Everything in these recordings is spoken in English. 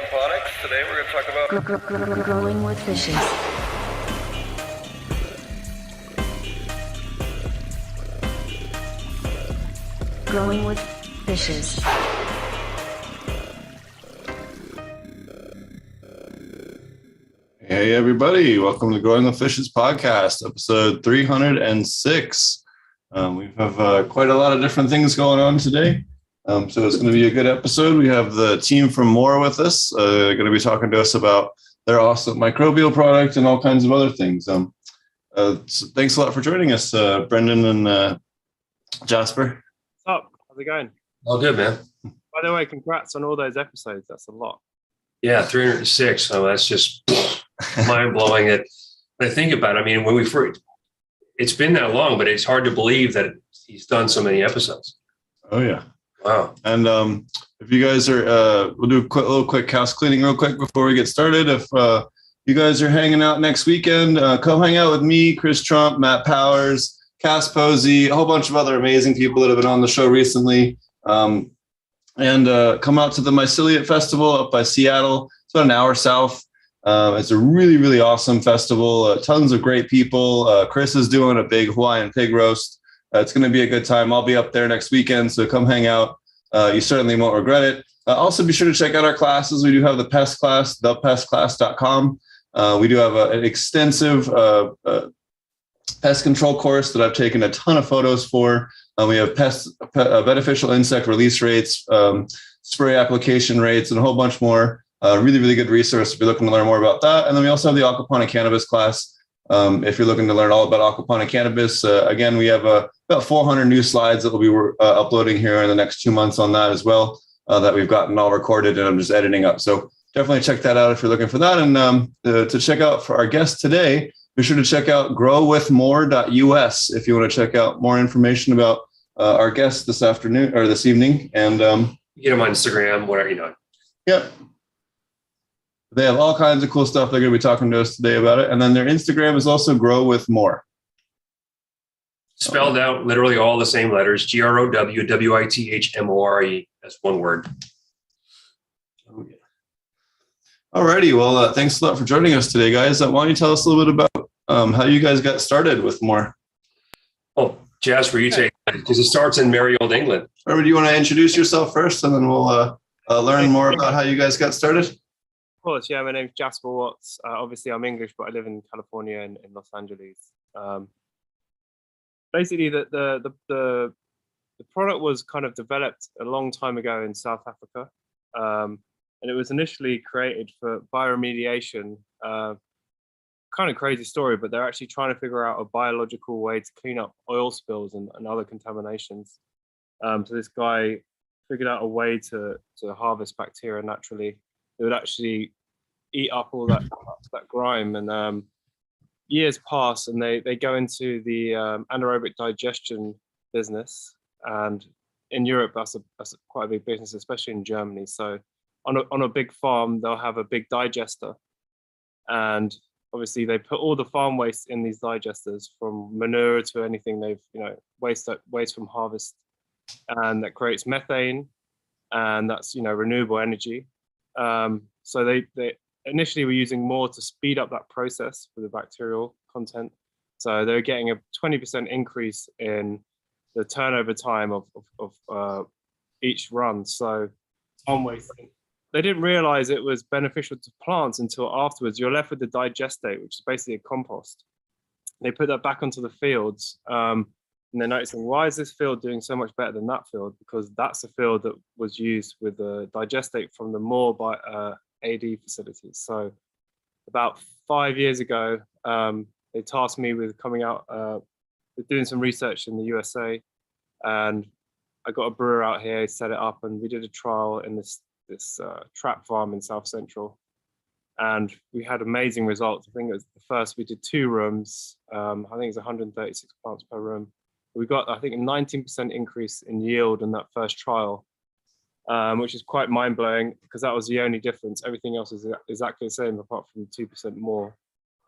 Aquaponics. Today we're going to talk about growing with fishes. Growing with fishes. Hey everybody, welcome to Growing with Fishes podcast, episode 306. We have quite a lot of different things going on today. So it's going to be a good episode. We have the team from More with us, going to be talking to us about their awesome microbial product and all kinds of other things. So thanks a lot for joining us, Brendan and Jasper. What's up? How's it going? All good, man. By the way, congrats on all those episodes. That's a lot. Yeah, 306. So that's just mind blowing. That when I think about it, I mean, when we first, it's been that long, but it's hard to believe that he's done so many episodes. Oh yeah. Wow. And if you guys are, we'll do a little quick house cleaning real quick before we get started. If you guys are hanging out next weekend, come hang out with me, Chris Trump, Matt Powers, Cass Posey, a whole bunch of other amazing people that have been on the show recently. And come out to the Myceliate Festival up by Seattle. It's about an hour south. It's a really, really awesome festival. Tons of great people. Chris is doing a big Hawaiian pig roast. It's going to be a good time. I'll be up there next weekend, so come hang out. You certainly won't regret it. Also, be sure to check out our classes. We do have the pest class, thepestclass.com. We do have an extensive pest control course that I've taken a ton of photos for. We have beneficial insect release rates, spray application rates, and a whole bunch more. Really, really good resource if you're looking to learn more about that. And then we also have the Aquaponic Cannabis class. If you're looking to learn all about aquaponic cannabis, again, we have about 400 new slides that we'll be uploading here in the next 2 months on that as well, that we've gotten all recorded and I'm just editing up. So definitely check that out if you're looking for that. And to check out for our guest today, be sure to check out growwithmore.us if you want to check out more information about our guest this afternoon or this evening. And Get him on Instagram, whatever, you know. Yep. They have all kinds of cool stuff. They're going to be talking to us today about it. And then their Instagram is also Grow With More. Spelled out literally all the same letters, GROWWITHMORE. That's one word. Oh, yeah. All righty. Well, thanks a lot for joining us today, guys. Why don't you tell us a little bit about how you guys got started with More? Oh, Jasper, you take it because it starts in merry old England. Or do you want to introduce yourself first and then we'll learn more about how you guys got started? Of course, yeah. My name's Jasper Watts. Obviously, I'm English, but I live in California and in Los Angeles. Basically, the product was kind of developed a long time ago in South Africa, and it was initially created for bioremediation. Kind of crazy story, but they're actually trying to figure out a biological way to clean up oil spills and other contaminations. So this guy figured out a way to harvest bacteria naturally. It would actually eat up all that grime, and years pass, and they go into the anaerobic digestion business. And in Europe, that's quite a big business, especially in Germany. So on a big farm, they'll have a big digester, and obviously they put all the farm waste in these digesters, from manure to anything they've waste from harvest, and that creates methane, and that's renewable energy. So they initially were using more to speed up that process for the bacterial content. So they're getting a 20% increase in the turnover time of each run. So they didn't realize it was beneficial to plants until afterwards. You're left with the digestate, which is basically a compost. They put that back onto the fields. And they're noticing, why is this field doing so much better than that field? Because that's a field that was used with the digestate from the Moore by AD facilities. So about 5 years ago, they tasked me with coming out, with doing some research in the USA, and I got a brewer out here, set it up, and we did a trial in this trap farm in South Central, and we had amazing results. I think it was the first, we did 2 rooms. I think it's 136 plants per room. We got, I think, a 19% increase in yield in that first trial, which is quite mind-blowing because that was the only difference. Everything else is exactly the same apart from 2% more.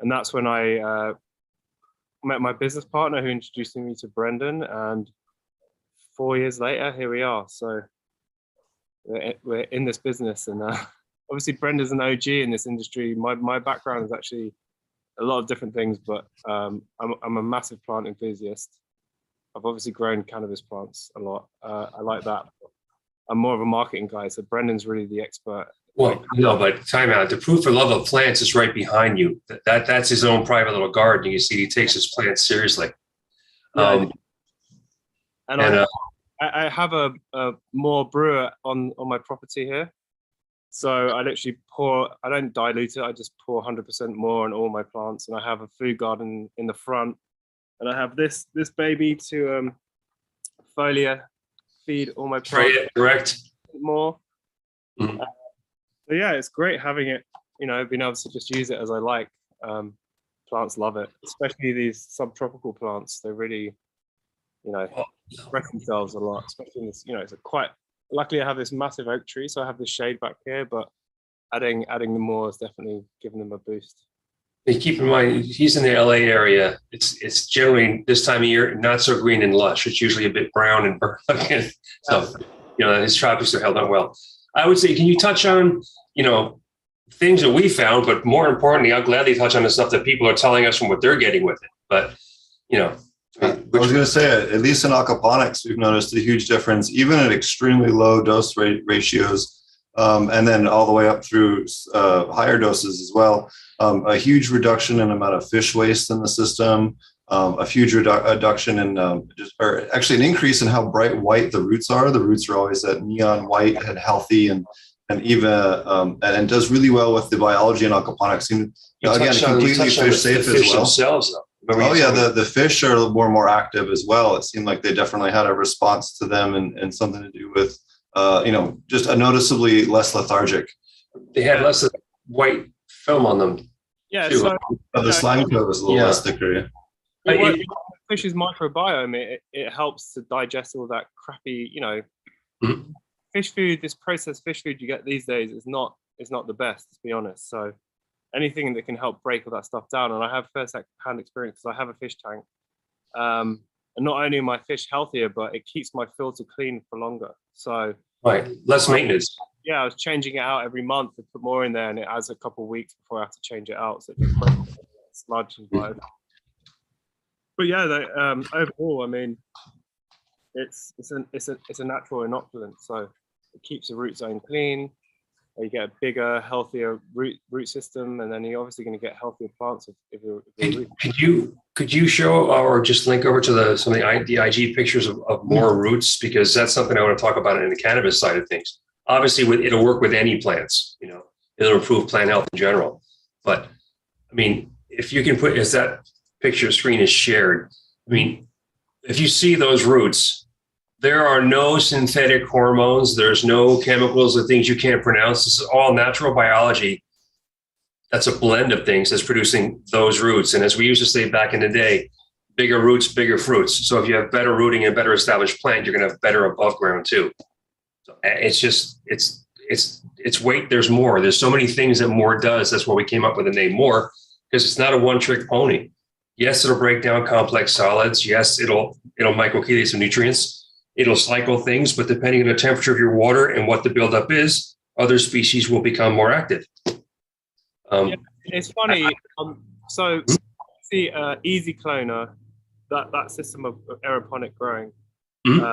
And that's when I met my business partner who introduced me to Brendan, and 4 years later, here we are. So we're in this business, and obviously Brenda's an OG in this industry. My background is actually a lot of different things, but I'm a massive plant enthusiast. I've obviously grown cannabis plants a lot. I like that. I'm more of a marketing guy, so Brendan's really the expert. Well, no, but time out. The proof for love of plants is right behind you. That's his own private little garden. You see, he takes his plants seriously. And I have a more brewer on my property here. So I literally pour, I don't dilute it, I just pour 100% more on all my plants. And I have a food garden in the front. And I have this baby to foliar feed all my plants. Correct. More. Mm-hmm. So yeah, it's great having it, being able to just use it as I like. Plants love it, especially these subtropical plants. They really, express themselves a lot, especially in this, it's luckily I have this massive oak tree, so I have the shade back here, but adding them more has definitely given them a boost. And keep in mind, he's in the LA area. It's generally this time of year not so green and lush. It's usually a bit brown and burnt. So, his tropics are held up well. I would say, can you touch on, things that we found, but more importantly, I'll gladly touch on the stuff that people are telling us from what they're getting with it. But, I was going to say, at least in aquaponics, we've noticed a huge difference, even at extremely low dose ratios, and then all the way up through higher doses as well. A huge reduction in amount of fish waste in the system, a huge reduction in, or actually an increase in how bright white the roots are. The roots are always that neon white and healthy, and even and does really well with the biology in aquaponics. And again, completely fish safe as well. Themselves, though. Oh yeah, the fish are more active as well. It seemed like they definitely had a response to them, and something to do with just a noticeably less lethargic. They had less of white film on them. Yeah, too. so The slime coat was a little less thicker. Fish's microbiome, it helps to digest all that crappy, Mm-hmm. Fish food. This processed fish food you get these days is not the best, to be honest. So anything that can help break all that stuff down, and I have first-hand experience because I have a fish tank. And not only are my fish healthier, but it keeps my filter clean for longer. So less maintenance. Yeah, I was changing it out every month to put more in there, and it adds a couple of weeks before I have to change it out. So it just breaks sludge and vibe. But yeah, overall, I mean, it's a natural inoculant, so it keeps the root zone clean. You get a bigger, healthier root system, and then you're obviously going to get healthier plants if you're Could you show or just link over to some of the IG pictures of more roots, because that's something I want to talk about in the cannabis side of things. Obviously, it'll work with any plants. It'll improve plant health in general. But I mean, if you can put, as that picture screen is shared, I mean, if you see those roots, there are no synthetic hormones. There's no chemicals or things you can't pronounce. This is all natural biology. That's a blend of things that's producing those roots. And as we used to say back in the day, bigger roots, bigger fruits. So if you have better rooting and better established plant, you're going to have better above ground too. So it's just, it's weight. There's more. There's so many things that more does. That's why we came up with the name more, because it's not a one-trick pony. Yes, it'll break down complex solids. Yes, it'll microchelate some nutrients. It'll cycle things, but depending on the temperature of your water and what the buildup is, other species will become more active. It's funny. So see, Easy Cloner, that system of aeroponic growing. Mm-hmm.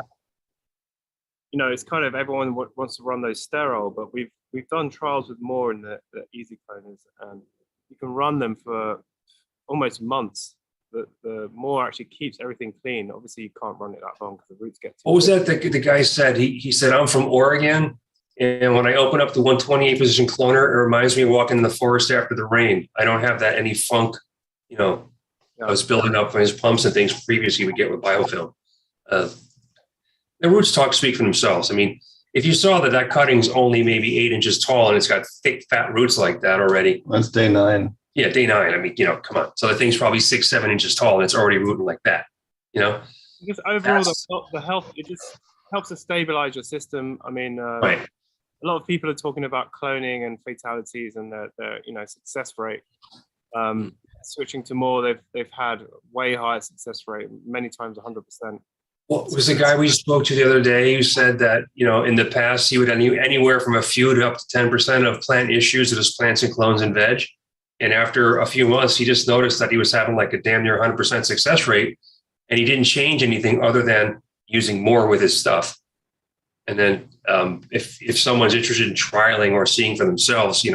It's kind of everyone wants to run those sterile, but we've done trials with more in the Easy Cloners, and you can run them for almost months. The more actually keeps everything clean. Obviously, you can't run it that long because the roots get too What was that the guy said? He said, I'm from Oregon, and when I open up the 128 position cloner, it reminds me of walking in the forest after the rain. I don't have that any funk, I was building up from his pumps and things previously we get with biofilm. The roots speak for themselves. I mean, if you saw that cutting's only maybe 8 inches tall and it's got thick, fat roots like that already. That's day 9. Yeah, day 9. I mean, come on. So the thing's probably 6-7 inches tall and it's already rooting like that, Because overall, the health, it just helps to stabilize your system. I mean, right. A lot of people are talking about cloning and fatalities and their success rate. Switching to more, they've had way higher success rate, many times 100%. What was the guy we spoke to the other day who said that, in the past, he would have anywhere from a few to up to 10% of plant issues with his plants and clones and veg. And after a few months, he just noticed that he was having like a damn near 100% success rate. And he didn't change anything other than using more with his stuff. And then if someone's interested in trialing or seeing for themselves,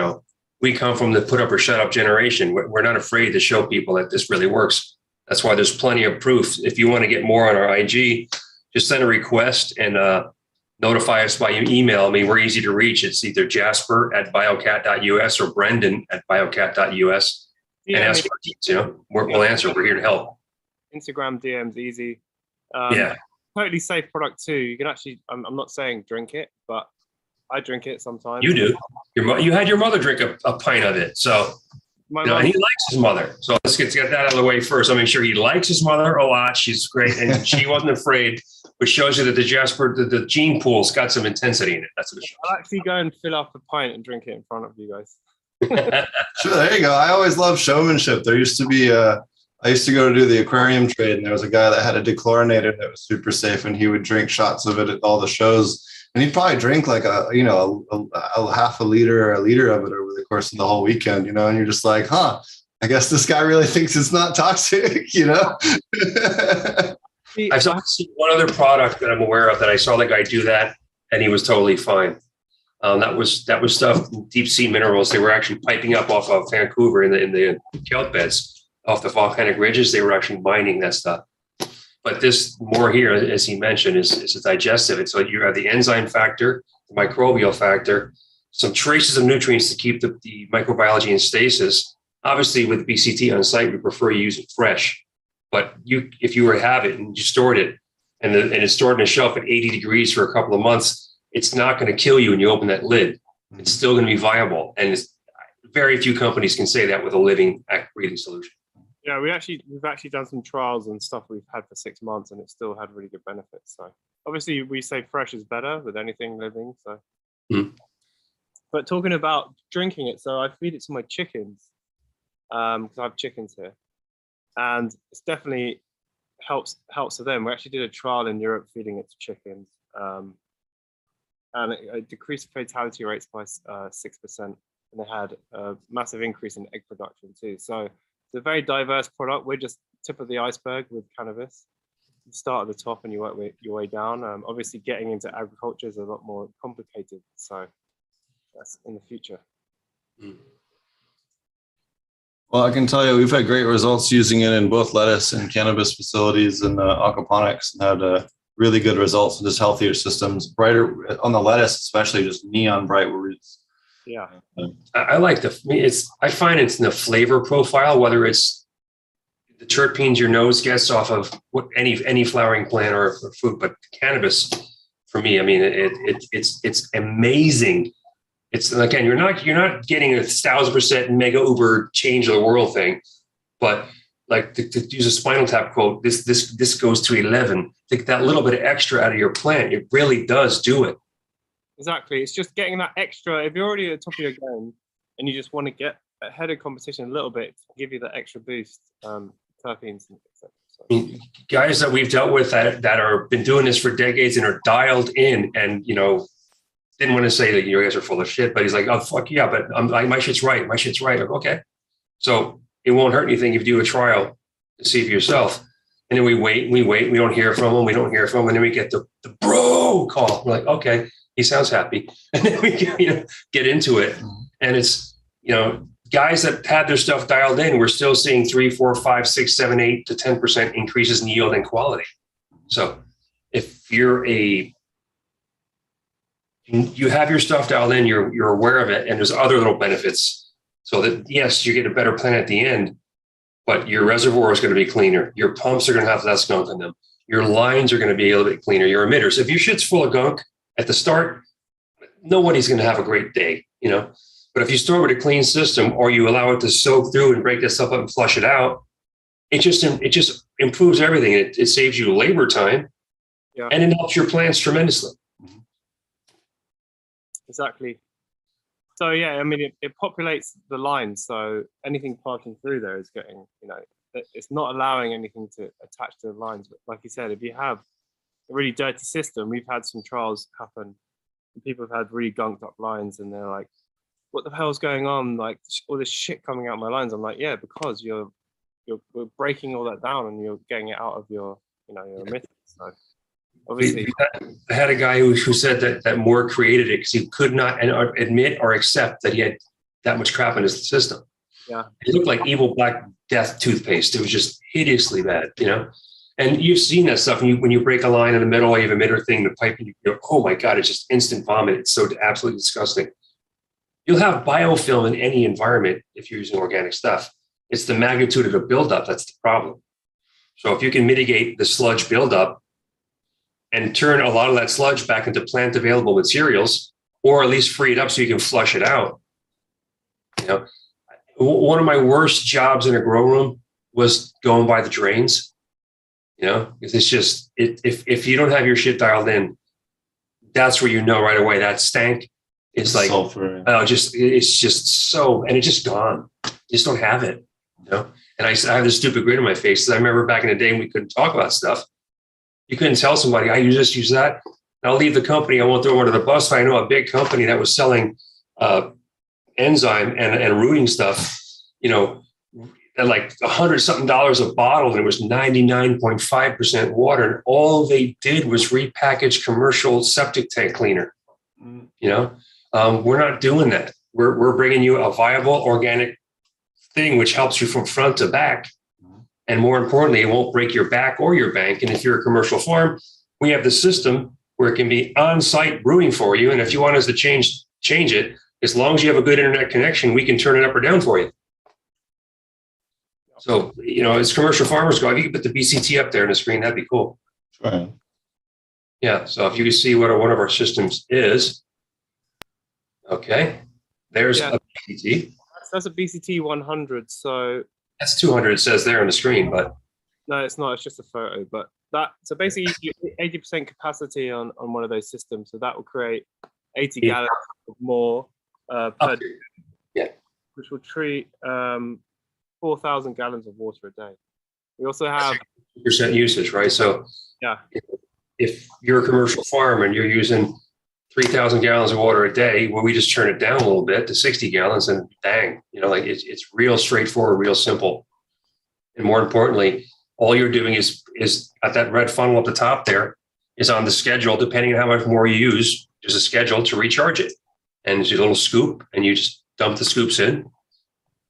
we come from the put up or shut up generation. We're not afraid to show people that this really works. That's why there's plenty of proof. If you want to get more on our IG, just send a request and notify us by email. I mean, we're easy to reach. It's either jasper@biocat.us or brendan@biocat.us. Yeah, and ask questions, we'll answer. We're here to help. Instagram DM's easy. Yeah. Totally safe product too. You can actually, I'm not saying drink it, but I drink it sometimes. You do. You had your mother drink a pint of it. So, My and he likes his mother. So let's get that out of the way first. I'll make sure he likes his mother a lot. She's great. And she wasn't afraid, which shows you that the gene pool's got some intensity in it. That's what it shows. I'll actually go and fill up a pint and drink it in front of you guys. Sure, there you go. I always love showmanship. There used to be I used to go to do the aquarium trade, and there was a guy that had a dechlorinator that was super safe, and he would drink shots of it at all the shows. And he'd probably drink like a half a liter or a liter of it over the course of the whole weekend, and you're just like, I guess this guy really thinks it's not toxic, I've seen one other product that I'm aware of that I saw the guy do that, and he was totally fine. That was stuff, deep sea minerals. They were actually piping up off of Vancouver in the kelp beds. Off the volcanic ridges, they were actually mining that stuff. But this more here, as he mentioned, is a digestive. So you have the enzyme factor, the microbial factor, some traces of nutrients to keep the microbiology in stasis. Obviously, with BCT on site, we prefer you use it fresh. But if you were to have it and you stored it, and it's stored on a shelf at 80 degrees for a couple of months, it's not going to kill you when you open that lid. It's still going to be viable. And very few companies can say that with a living, breathing solution. Yeah, we've actually done some trials and stuff we've had for 6 months, and it still had really good benefits. So obviously, we say fresh is better with anything living. So, But talking about drinking it, so I feed it to my chickens because I have chickens here, and it's definitely helps for them. We actually did a trial in Europe feeding it to chickens, and it decreased fatality rates by 6%, and they had a massive increase in egg production too. So it's a very diverse product. We're just tip of the iceberg with cannabis. You start at the top and you work your way down. Obviously, getting into agriculture is a lot more complicated. So that's in the future. Well, I can tell you, we've had great results using it in both lettuce and cannabis facilities and aquaponics, and had really good results and just healthier systems. Brighter on the lettuce, especially just neon bright roots. Yeah, I like I find it's in the flavor profile, whether it's the terpenes your nose gets off of any flowering plant or fruit, but cannabis for me, I mean, it's amazing. It's again, you're not getting 1,000% mega uber change of the world thing, but like to use a Spinal Tap quote, this goes to 11. Take that little bit of extra out of your plant. It really does do it. Exactly. It's just getting that extra. If you're already at the top of your game and you just want to get ahead of competition a little bit, give you that extra boost, terpenes and etc. So. I mean, guys that we've dealt with that are been doing this for decades and are dialed in, and didn't want to say that you guys are full of shit, but he's like, oh fuck yeah, but my shit's right. My shit's right. Okay, so it won't hurt anything if you do a trial to see for yourself. And then we wait. We don't hear from him. And then we get the bro call. We're like, okay. He sounds happy, and then we get into it, and it's guys that had their stuff dialed in, we're still seeing 3, 4, 5, 6, 7, 8 to 10% increases in yield and quality. So if you have your stuff dialed in, you're aware of it, and there's other little benefits. So that yes, you get a better plant at the end, but your reservoir is going to be cleaner. Your pumps are going to have less gunk in them. Your lines are going to be a little bit cleaner. Your emitters, if your shit's full of gunk at the start, nobody's going to have a great day, But if you start with a clean system, or you allow it to soak through and break that stuff up and flush it out, it just improves everything. It saves you labor time, and it helps your plants tremendously. Exactly. So yeah, I mean, it populates the lines. So anything passing through there is getting, it's not allowing anything to attach to the lines. But like you said, if you have really dirty system. We've had some trials happen, and people have had really gunked up lines, and they're like, "What the hell's going on? Like all this shit coming out of my lines." I'm like, "Yeah, because you're breaking all that down and you're getting it out of your your emitters." So obviously, I had a guy who said that Moore created it because he could not admit or accept that he had that much crap in his system. yeah, It looked like evil Black Death toothpaste. It was just hideously bad, And you've seen that stuff when you break a line in the middle, you have emitter thing, the pipe, and you go, oh my God, it's just instant vomit. It's so absolutely disgusting. You'll have biofilm in any environment if you're using organic stuff. It's the magnitude of the buildup that's the problem. So if you can mitigate the sludge buildup and turn a lot of that sludge back into plant available materials, or at least free it up so you can flush it out. One of my worst jobs in a grow room was going by the drains. Because it's just, if you don't have your shit dialed in, that's where right away that stank is like, sulfur. It's just so, and it's just gone. You just don't have it, And I have this stupid grin on my face. I remember back in the day when we couldn't talk about stuff. You couldn't tell somebody, I just use that. And I'll leave the company. I won't throw one to the bus. I know a big company that was selling enzyme and rooting stuff, at like $100-something a bottle, and it was 99.5% water. And all they did was repackage commercial septic tank cleaner. We're not doing that. We're bringing you a viable organic thing, which helps you from front to back. And more importantly, it won't break your back or your bank. And if you're a commercial farm, we have the system where it can be on-site brewing for you. And if you want us to change it, as long as you have a good internet connection, we can turn it up or down for you. So, as commercial farmers go, if you could put the BCT up there on the screen, that'd be cool. Right. Yeah. So if you can see what one of our systems is. Okay. There's a BCT. that's a BCT 100. So that's 200. It says there on the screen, but no, it's not. It's just a photo. But so basically, you 80% capacity on one of those systems. So that will create 80 gallons of more per day, which will treat 4,000 gallons of water a day. We also have percent usage, right? So yeah, if you're a commercial farm and you're using 3,000 gallons of water a day, well, we just turn it down a little bit to 60 gallons, and bang, like it's real straightforward, real simple. And more importantly, all you're doing is at that red funnel at the top there is on the schedule. Depending on how much more you use, there's a schedule to recharge it, and there's a little scoop, and you just dump the scoops in.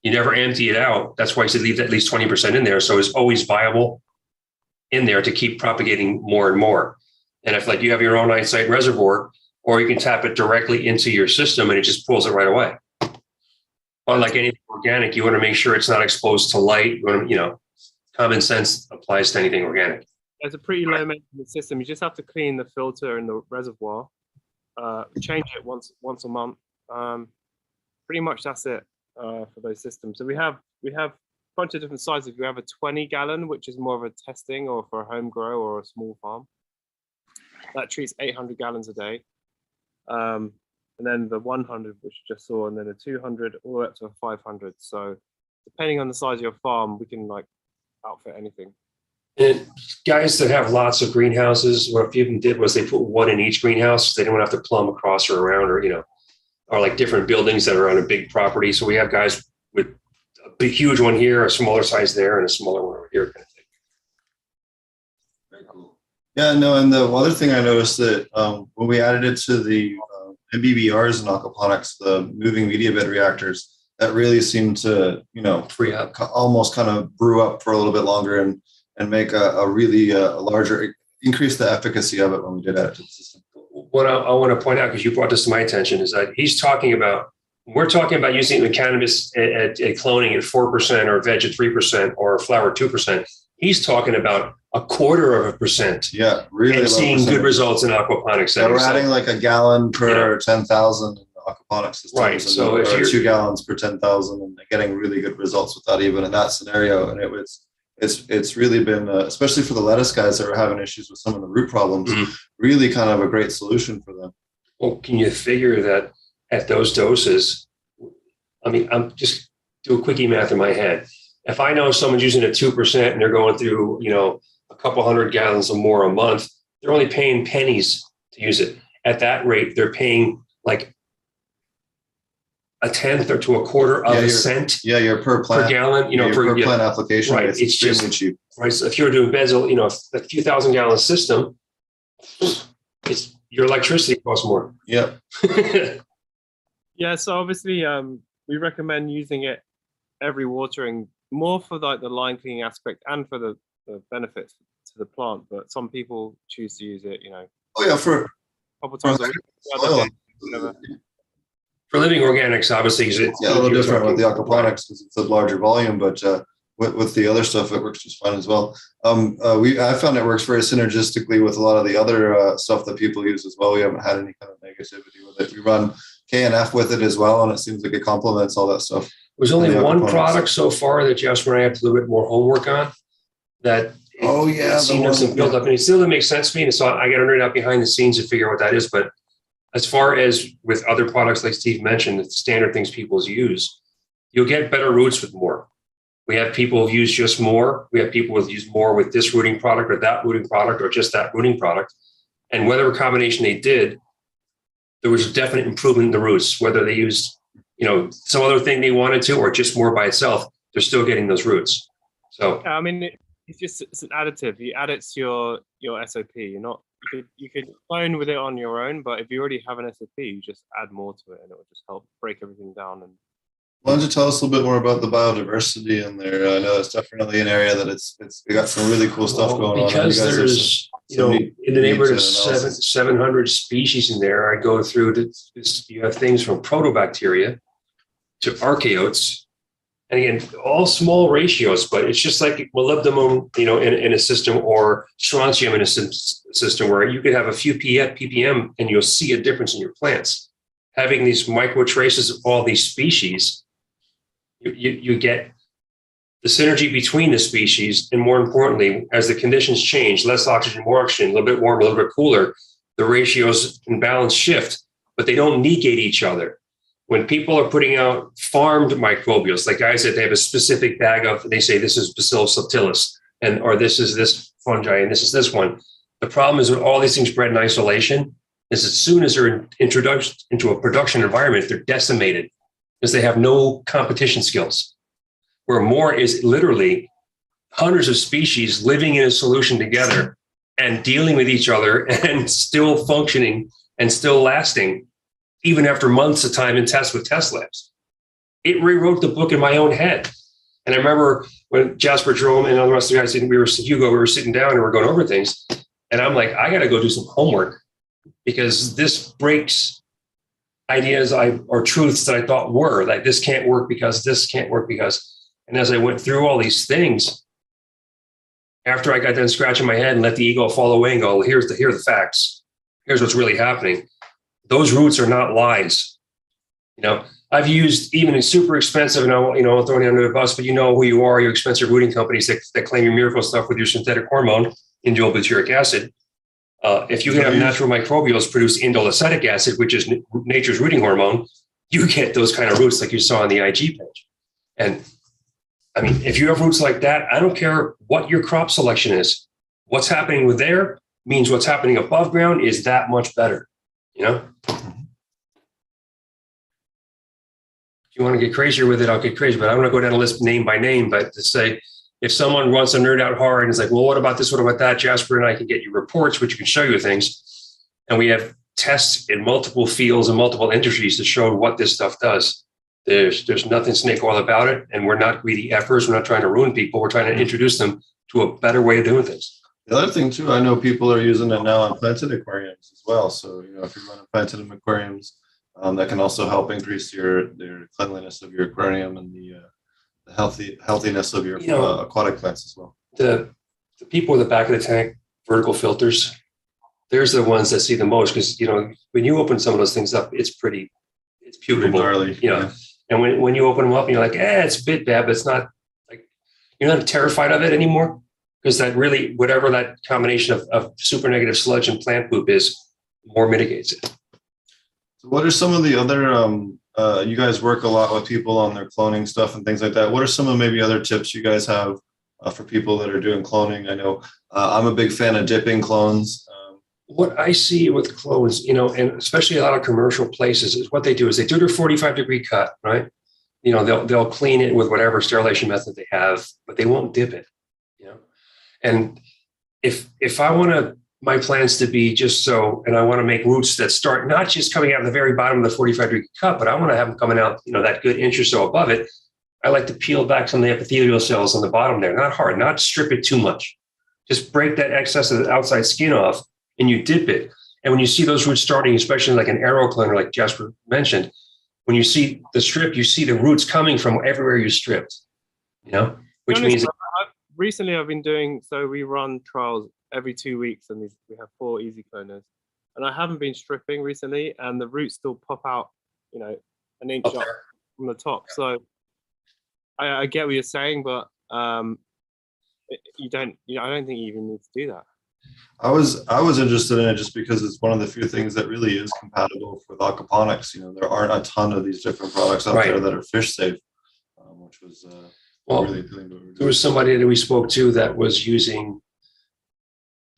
You never empty it out. That's why I said leave at least 20% in there. So it's always viable in there to keep propagating more and more. And if you have your own on-site reservoir, or you can tap it directly into your system and it just pulls it right away. Unlike anything organic, you want to make sure it's not exposed to light. You want to, common sense applies to anything organic. It's a pretty low maintenance system. You just have to clean the filter in the reservoir, change it once a month. Pretty much that's it for those systems. So we have a bunch of different sizes. We have a 20 gallon, which is more of a testing or for a home grow or a small farm. That treats 800 gallons a day. And then the 100, which you just saw, and then a 200 all the way up to a 500. So depending on the size of your farm, we can outfit anything. And guys that have lots of greenhouses, what a few of them did was they put one in each greenhouse. So they don't have to plumb across or around, or like different buildings that are on a big property. So we have guys with a big, huge one here, a smaller size there, and a smaller one over here. Kind of thing. Very cool. Yeah, no, and the other thing I noticed that when we added it to the MBBRs and Aquaponics, the moving media bed reactors, that really seemed to, Free up, almost kind of brew up for a little bit longer and make a really larger, increase the efficacy of it when we did add it to the system. What I want to point out, because you brought this to my attention, is that we're talking about using the cannabis at cloning at 4% or veg at 3% or flower 2%. He's talking about 0.25%. Yeah, really. And seeing good results in aquaponics. Yeah, we're adding like a gallon per 10,000 in the aquaponics system. Right. So if you're 2 gallons per 10,000, and getting really good results without even in that scenario. And it's really been, especially for the lettuce guys that are having issues with some of the root problems, really kind of a great solution for them. Well, can you figure that at those doses? I mean, I'm just do a quickie math in my head. If I know someone's using a 2% and they're going through, a couple hundred gallons or more a month, they're only paying pennies to use it. At that rate, they're paying like a tenth or to a quarter of a cent. Yeah, your per plant per gallon. your per plant application. Right, it's extremely cheap. Right. So if you're doing beds, you know, a few $1,000-gallon system, it's your electricity costs more. Yep. Yeah. So obviously, we recommend using it every watering, more for like the line cleaning aspect and for the benefits to the plant. But some people choose to use it, you know, Oh yeah, for a couple times a week. soil. Whatever. For living organics, obviously, it's Yeah, a little different with the aquaponics because it's a larger volume, but with the other stuff, it works just fine as well. I found it works very synergistically with a lot of the other stuff that people use as well. We haven't had any kind of negativity with it. We run KNF with it as well, and it seems like it complements all that stuff. There's only one product so far that Jasper and I have to do a little bit more homework on. That seen some build up, and it still doesn't make sense to me. And so I got to nerd out behind the scenes to figure out what that is. But as far as with other products, like Steve mentioned, the standard things people use, you'll get better roots with more. We have people who use just more. We have people who use more with this rooting product or that rooting product or just that rooting product. And whatever combination they did, there was a definite improvement in the roots, whether they used, you know, some other thing they wanted to or just more by itself, they're still getting those roots. So I mean, it's an additive. You add it to your SOP. You're not you could clone with it on your own, but if you already have an SOP, you just add more to it, and it will just help break everything down. And why don't you tell us a little bit more about the biodiversity in there? I know it's definitely an area that it's we got some really cool stuff going on. Because there's in the neighborhood of 700 species in there. I go through you have things from protobacteria to archaeotes. And again, all small ratios, but it's just like molybdenum, you know, in a system, or strontium in a system where you could have a few ppm and you'll see a difference in your plants. Having these micro traces of all these species, you get the synergy between the species, and more importantly, as the conditions change, less oxygen, more oxygen, a little bit warmer, a little bit cooler, the ratios and balance shift, but they don't negate each other. When people are putting out farmed microbials, like I said, they have a specific bag of, they say this is Bacillus subtilis, or this is this fungi, and this is this one. The problem is with all these things bred in isolation is as soon as they're introduced into a production environment, they're decimated because they have no competition skills. Where more is literally hundreds of species living in a solution together and dealing with each other and still functioning and still lasting, even after months of time in tests with test labs. It rewrote the book in my own head. And I remember when Jasper Jerome and all the rest of the guys, we were sitting down and we were going over things. And I'm like, I got to go do some homework because this breaks ideas or truths that I thought were like, this can't work because this can't work because. And as I went through all these things, after I got done scratching my head and let the ego fall away and go, here are the facts. Here's what's really happening. Those roots are not lies. You know, I've used even in super expensive, and I'll throw you under the bus, but you know who you are, your expensive rooting companies that claim your miracle stuff with your synthetic hormone, indole butyric acid. If you have natural microbials produce indole acetic acid, which is nature's rooting hormone, you get those kind of roots like you saw on the IG page. And I mean, if you have roots like that, I don't care what your crop selection is. What's happening with there means what's happening above ground is that much better. You know, if you want to get crazier with it, I'll get crazy, but I don't want to go down a list name by name, but to say, if someone wants to nerd out hard and is like, well, what about this? What about that? Jasper and I can get you reports, which can show you things. And we have tests in multiple fields and multiple industries to show what this stuff does. There's nothing snake oil about it. And we're not greedy efforts. We're not trying to ruin people. We're trying to introduce them to a better way of doing things. The other thing too, I know people are using it now on planted aquariums as well. So, if you're running planted aquariums, that can also help increase your cleanliness of your aquarium and the healthiness of your aquatic plants as well. The people in the back of the tank, vertical filters, there's the ones that see the most because, when you open some of those things up, it's putable, gnarly, And when you open them up and you're like, it's a bit bad, but it's not like, you're not terrified of it anymore. Because that really, whatever that combination of super negative sludge and plant poop is, more mitigates it. So what are some of the other, you guys work a lot with people on their cloning stuff and things like that. What are some of maybe other tips you guys have for people that are doing cloning? I know I'm a big fan of dipping clones. what I see with clones, and especially a lot of commercial places, is what they do is they do their 45-degree cut, right? They'll clean it with whatever sterilization method they have, but they won't dip it, And if I want my plants to be just so, and I want to make roots that start not just coming out of the very bottom of the 45-degree cut, but I want to have them coming out, that good inch or so above it. I like to peel back some of the epithelial cells on the bottom there, not hard, not strip it too much. Just break that excess of the outside skin off and you dip it. And when you see those roots starting, especially like an arrow cleaner, like Jasper mentioned, when you see the strip, you see the roots coming from everywhere you stripped, which means. Recently I've been doing, so we run trials every 2 weeks and we have 4 easy cloners. And I haven't been stripping recently and the roots still pop out, an inch up from the top. So I get what you're saying, but I don't think you even need to do that. I was interested in it just because it's one of the few things that really is compatible with aquaponics. There aren't a ton of these different products out there that are fish safe, which was really there was somebody that we spoke to that was using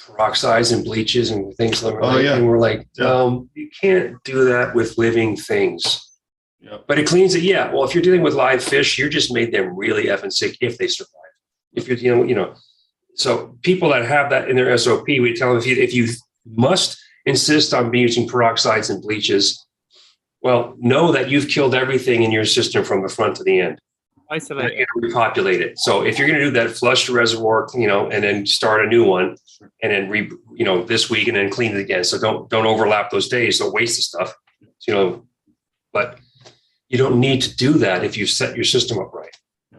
peroxides and bleaches and things like that. And we're like, you can't do that with living things. Yeah. But it cleans it. Yeah. Well, if you're dealing with live fish, you're just made them really effing sick if they survive. If you're, so people that have that in their SOP, we tell them if you must insist on using peroxides and bleaches, well, know that you've killed everything in your system from the front to the end. Isolate it. Repopulate it. So if you're going to do that, flush the reservoir, and then start a new one, and then this week, and then clean it again. So don't overlap those days. Don't waste the stuff. But you don't need to do that if you set your system up right. Yeah,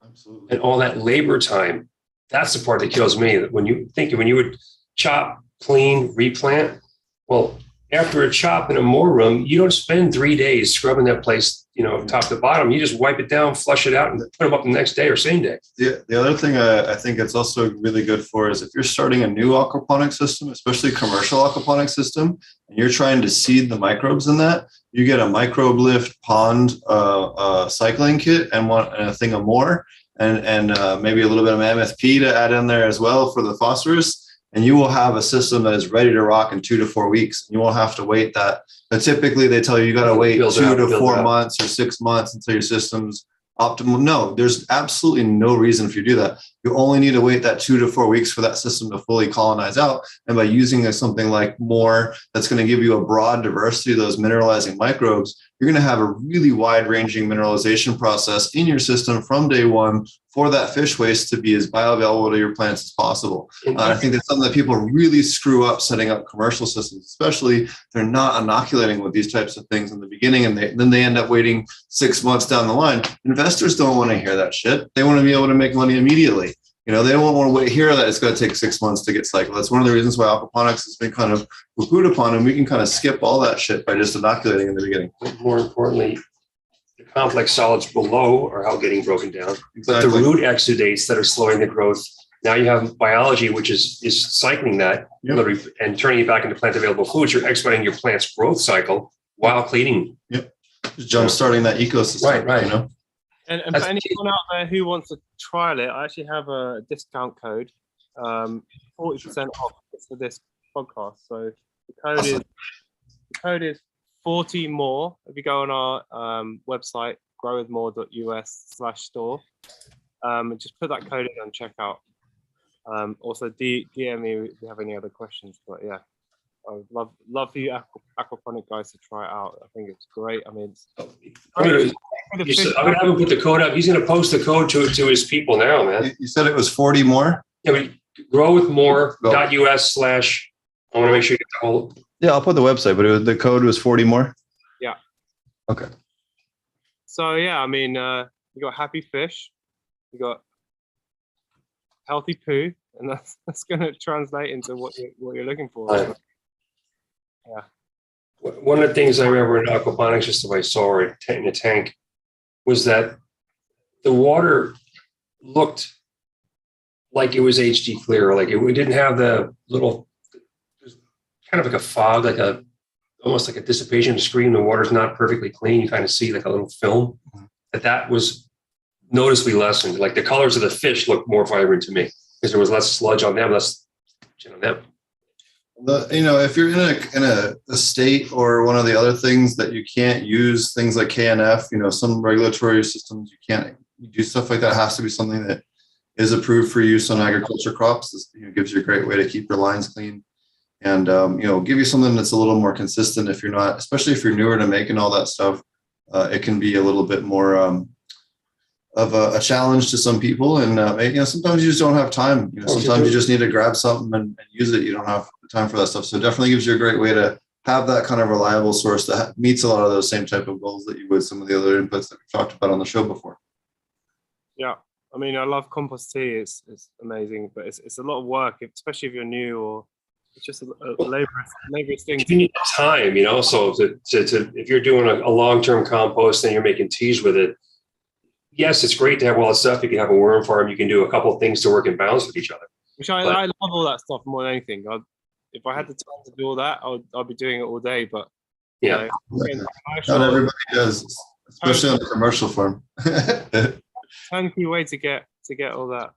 absolutely. And all that labor time, that's the part that kills me. When you would chop, clean, replant, well, after a chop in a moor room, you don't spend 3 days scrubbing that place, top to bottom. You just wipe it down, flush it out, and put them up the next day or same day. The other thing I think it's also really good for is if you're starting a new aquaponic system, especially commercial aquaponic system, and you're trying to seed the microbes in that, you get a microbe lift pond cycling kit and a thing of more, and maybe a little bit of mammoth P to add in there as well for the phosphorus. And you will have a system that is ready to rock in 2 to 4 weeks. You won't have to wait that. But typically they tell you got to wait 2 to 4 months or 6 months until your system's optimal. No, there's absolutely no reason for you to do that. You only need to wait that 2 to 4 weeks for that system to fully colonize out. And by using something like more, that's going to give you a broad diversity of those mineralizing microbes, you're going to have a really wide-ranging mineralization process in your system from day one for that fish waste to be as bioavailable to your plants as possible. I think that's something that people really screw up setting up commercial systems, especially if they're not inoculating with these types of things in the beginning, and then they end up waiting 6 months down the line. Investors don't want to hear that shit. They want to be able to make money immediately. They don't want to hear that it's going to take 6 months to get cycled. That's one of the reasons why aquaponics has been kind of poo-pooed upon, and we can kind of skip all that shit by just inoculating in the beginning. More importantly, the complex solids below are all getting broken down. Exactly. But the root exudates that are slowing the growth. Now you have biology, which is cycling that and turning it back into plant available foods. You're expediting your plant's growth cycle while cleaning. Yep. Just jump starting that ecosystem. Right. And for anyone out there who wants to trial it, I actually have a discount code, 40% off for this podcast. So the code is 40 more. If you go on our website, growwithmore.us/store, just put that code in and check out. Also DM me if you have any other questions. But yeah, I would love for you aquaponic guys to try it out. I think it's great. I mean, it's great. I'm gonna have him put the code up. He's gonna post the code to his people now, man. You said it was 40 more? Yeah, but growwithmore.us/ I want to make sure you get the whole. Yeah, I'll put the website, but the code was 40 more? Yeah. Okay. So yeah, I mean, you got happy fish, you got healthy poo, and that's going to translate into what you're looking for. Yeah. One of the things I remember in aquaponics system I saw in a tank was that the water looked like it was HD clear, like it didn't have the little, kind of like a fog, almost like a dissipation screen. The water's not perfectly clean. You kind of see like a little film. That was noticeably lessened. Like the colors of the fish looked more vibrant to me because there was less sludge on them, less shit on them. If you're in a state or one of the other things that you can't use things like KNF, some regulatory systems you do stuff like that. It has to be something that is approved for use on agriculture crops. This gives you a great way to keep your lines clean, and give you something that's a little more consistent. If you're not, especially if you're newer to making all that stuff, it can be a little bit more of a challenge to some people, and sometimes you just don't have time. Sometimes you just need to grab something and use it. You don't have time for that stuff. So it definitely gives you a great way to have that kind of reliable source that meets a lot of those same type of goals that you would some of the other inputs that we've talked about on the show before. Yeah, I mean, I love compost tea. It's amazing, but it's a lot of work, especially if you're new, or it's just a laborious thing. You need time, So if you're doing a long-term compost and you're making teas with it, yes, it's great to have all that stuff. You can have a worm farm. You can do a couple of things to work in balance with each other. Which I love all that stuff more than anything. If I had the time to do all that, I'd be doing it all day. But yeah, not everybody does, especially on the commercial farm. Turnkey way to get all that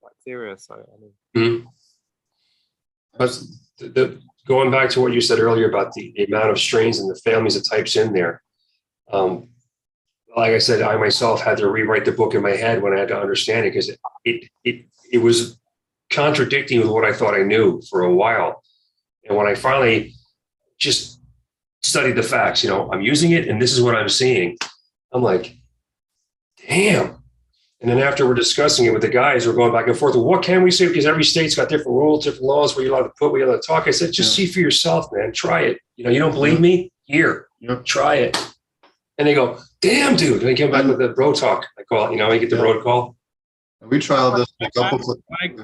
bacteria. So I mean, but going back to what you said earlier about the amount of strains and the families of types in there. Like I said, I myself had to rewrite the book in my head when I had to understand it, because it was contradicting with what I thought I knew for a while. And when I finally just studied the facts, I'm using it and this is what I'm seeing. I'm like, damn. And then after we're discussing it with the guys, we're going back and forth. Well, what can we say? Because every state's got different rules, different laws, where you're allowed to put, where you're allowed to talk. I said, just see for yourself, man. Try it. You don't believe me? Here, try it. And they go, damn, dude. And they come back with the bro talk. I call it, I get the road call. We trialed this a couple.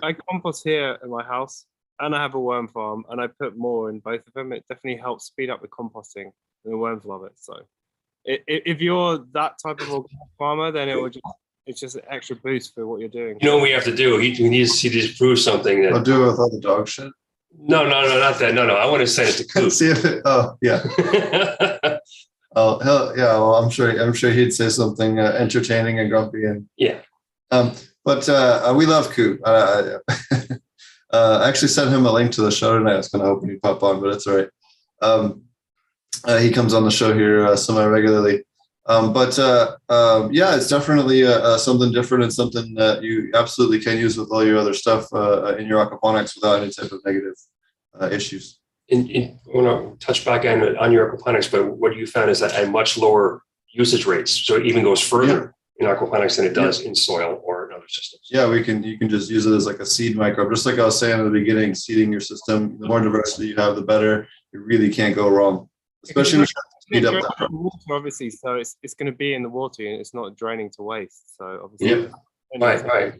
I compost here in my house, and I have a worm farm, and I put more in both of them. It definitely helps speed up the composting, and the worms love it. So if you're that type of farmer, then it's just an extra boost for what you're doing. You know what we have to do? He needs to prove something. I'll do it with all the dog shit. No, not that. No. I want to send it to Coop. See if it. Oh, yeah. Oh, hell yeah. Well, I'm sure he'd say something entertaining and grumpy and yeah. But we love Coop. I actually sent him a link to the show tonight. I was kind of hoping he'd pop on, but it's all right. He comes on the show here semi-regularly. Yeah, it's definitely something different and something that you absolutely can use with all your other stuff in your aquaponics without any type of negative issues. I want to touch back on your aquaponics, but what you found is that at much lower usage rates. So it even goes further in aquaponics than it does in soil or in other systems. Yeah, you can just use it as like a seed microbe. Just like I was saying at the beginning, seeding your system, the more diversity you have, the better. You really can't go wrong, especially when you speed up that. Water, obviously, so it's going to be in the water and it's not draining to waste. So obviously, right.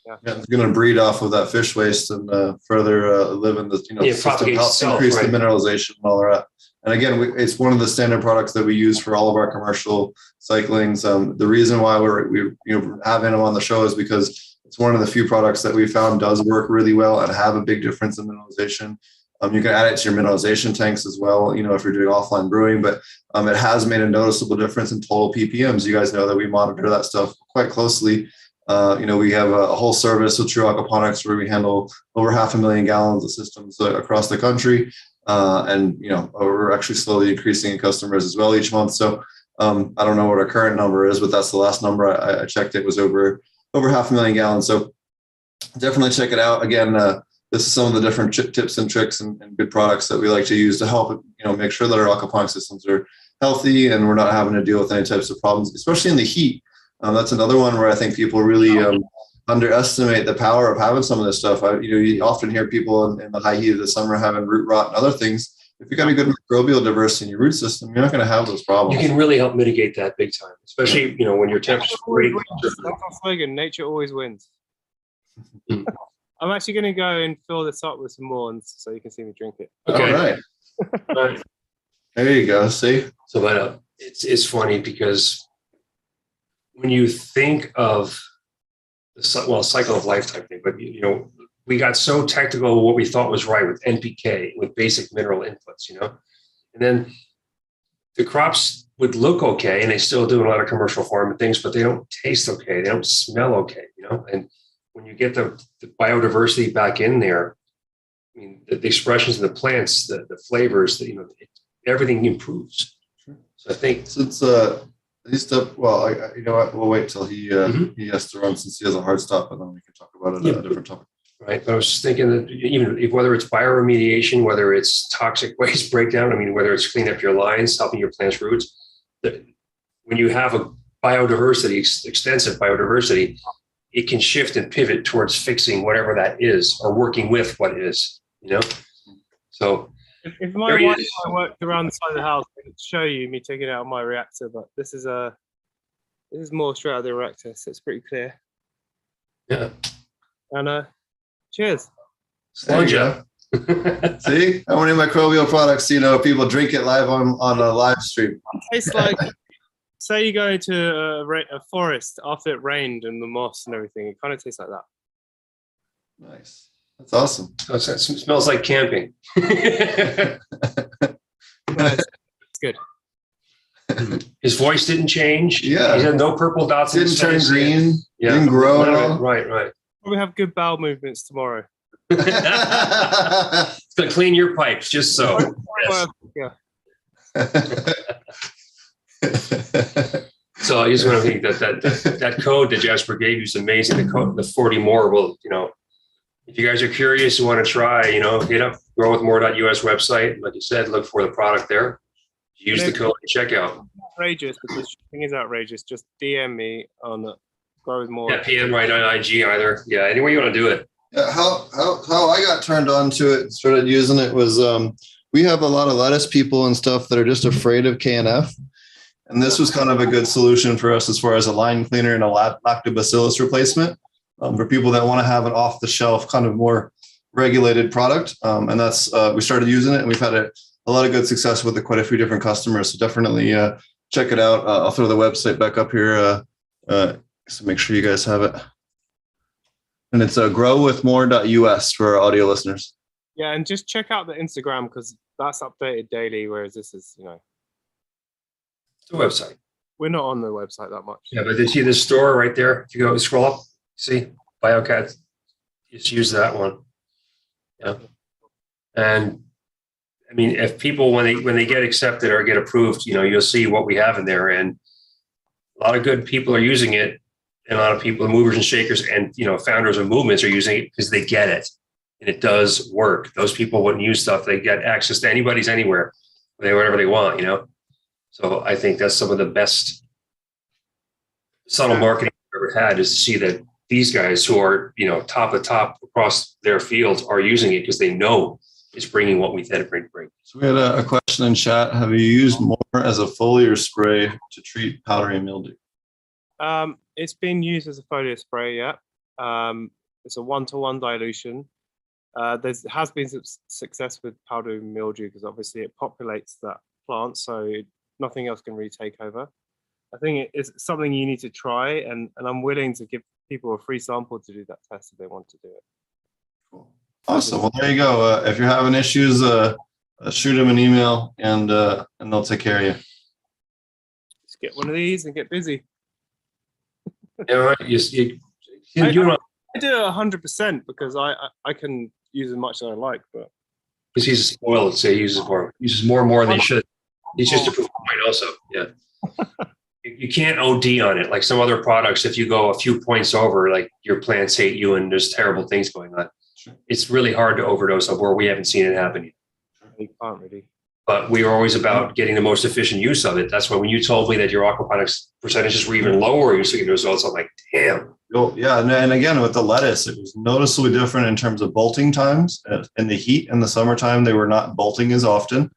Yeah, it's going to breed off of that fish waste and further live in the system, help increase the mineralization and all that. And again, it's one of the standard products that we use for all of our commercial cyclings. The reason why we're having them on the show is because it's one of the few products that we found does work really well and have a big difference in mineralization. You can add it to your mineralization tanks as well, if you're doing offline brewing, but it has made a noticeable difference in total ppms. You guys know that we monitor that stuff quite closely. We have a whole service with True Aquaponics where we handle over 500,000 gallons of systems across the country. And we're actually slowly increasing in customers as well each month. So I don't know what our current number is, but that's the last number I checked. It was over 500,000 gallons. So definitely check it out. Again, this is some of the different tips and tricks and good products that we like to use to help, make sure that our aquaponic systems are healthy and we're not having to deal with any types of problems, especially in the heat. That's another one where I think people really underestimate the power of having some of this stuff. You often hear people in the high heat of the summer having root rot and other things. If you've got a good microbial diversity in your root system, you're not going to have those problems. You can really help mitigate that big time, especially when your temperature's great. That's our slogan. Nature always wins. I'm actually going to go and fill this up with some more, so you can see me drink it. Okay. All right. There you go. See. So, but it's funny because when you think of the cycle of life type thing, but we got so technical what we thought was right with NPK, with basic mineral inputs, and then the crops would look okay, and they still do a lot of commercial farming things, but they don't taste okay, they don't smell okay, and when you get the biodiversity back in there, I mean, the expressions of the plants, the flavors, everything improves. So I think since he's up, well, you know what? We'll wait till he has to run since he has a hard stop, and then we can talk about it at a different topic. Right, but I was just thinking that even whether it's bioremediation, whether it's toxic waste breakdown, I mean, whether it's cleaning up your lines, helping your plant's roots, when you have a biodiversity, extensive biodiversity, it can shift and pivot towards fixing whatever that is or working with what is, So if my wife worked around the side of the house, I could show you me taking it out of my reactor, but this is more straight out of the reactor, so it's pretty clear. Yeah. And cheers. There you go. See how many microbial products people drink it live on a live stream. It tastes like, say you go into a forest after it rained and the moss and everything. It kind of tastes like that. Nice. That's awesome. So it smells like camping. It's good. His voice didn't change. Yeah. He had no purple dots. Didn't turn green. Yeah. Didn't grow at all. Right. Probably have good bowel movements tomorrow. It's gonna clean your pipes, just so. Yeah. So I just want to think that code that Jasper gave you is amazing. The code, the 40 more will, if you guys are curious and want to try, hit up growwithmore.us website. Like you said, look for the product there. Use the code and check out. Outrageous, because shipping is outrageous. Just DM me on Grow With More. Yeah, PM right on IG either. Yeah, any way you want to do it. Yeah, how I got turned on to it, started using it was we have a lot of lettuce people and stuff that are just afraid of KNF. And this was kind of a good solution for us as far as a line cleaner and a lactobacillus replacement for people that want to have an off-the-shelf kind of more regulated product. And that's we started using it, and we've had a lot of good success with it, quite a few different customers. So definitely check it out. I'll throw the website back up here so make sure you guys have it. And it's growwithmore.us for our audio listeners. Yeah, and just check out the Instagram because that's updated daily, whereas this is, It's a website. We're not on the website that much. Yeah, but you see the store right there? If you go scroll up, see BioCat, just use that one. Yeah. And I mean, if people, when they get accepted or get approved, you'll see what we have in there. And a lot of good people are using it. And a lot of people, movers and shakers and, founders of movements are using it because they get it. And it does work. Those people wouldn't use stuff. They get access to anybody's anywhere, whatever they want, So I think that's some of the best subtle marketing I've ever had, is to see that these guys who are, top of top across their fields are using it because they know it's bringing what we said it bring. So we had a question in chat. Have you used more as a foliar spray to treat powdery mildew? It's been used as a foliar spray, yeah. It's a 1-to-1 dilution. There has been some success with powdery mildew because obviously it populates that plant, so nothing else can really take over. I think it's something you need to try, and I'm willing to give people a free sample to do that test if they want to do it. Cool. Awesome. Well, there you go. If you're having issues, shoot them an email, and they'll take care of you. Just get one of these and get busy. Yeah, right. I do it 100% because I can use as much as I like, but because he's spoiled, let's say he uses more and more than he should. He's just a proof point also. Yeah. You can't OD on it. Like some other products, if you go a few points over, like your plants hate you and there's terrible things going on. Sure. It's really hard to overdose of where we haven't seen it happen yet. You can't really. But we are always about getting the most efficient use of it. That's why when you told me that your aquaponics percentages were even lower, you're seeing the results, I'm like, damn. Well, yeah, and again, with the lettuce, it was noticeably different in terms of bolting times. In the heat in the summertime, they were not bolting as often.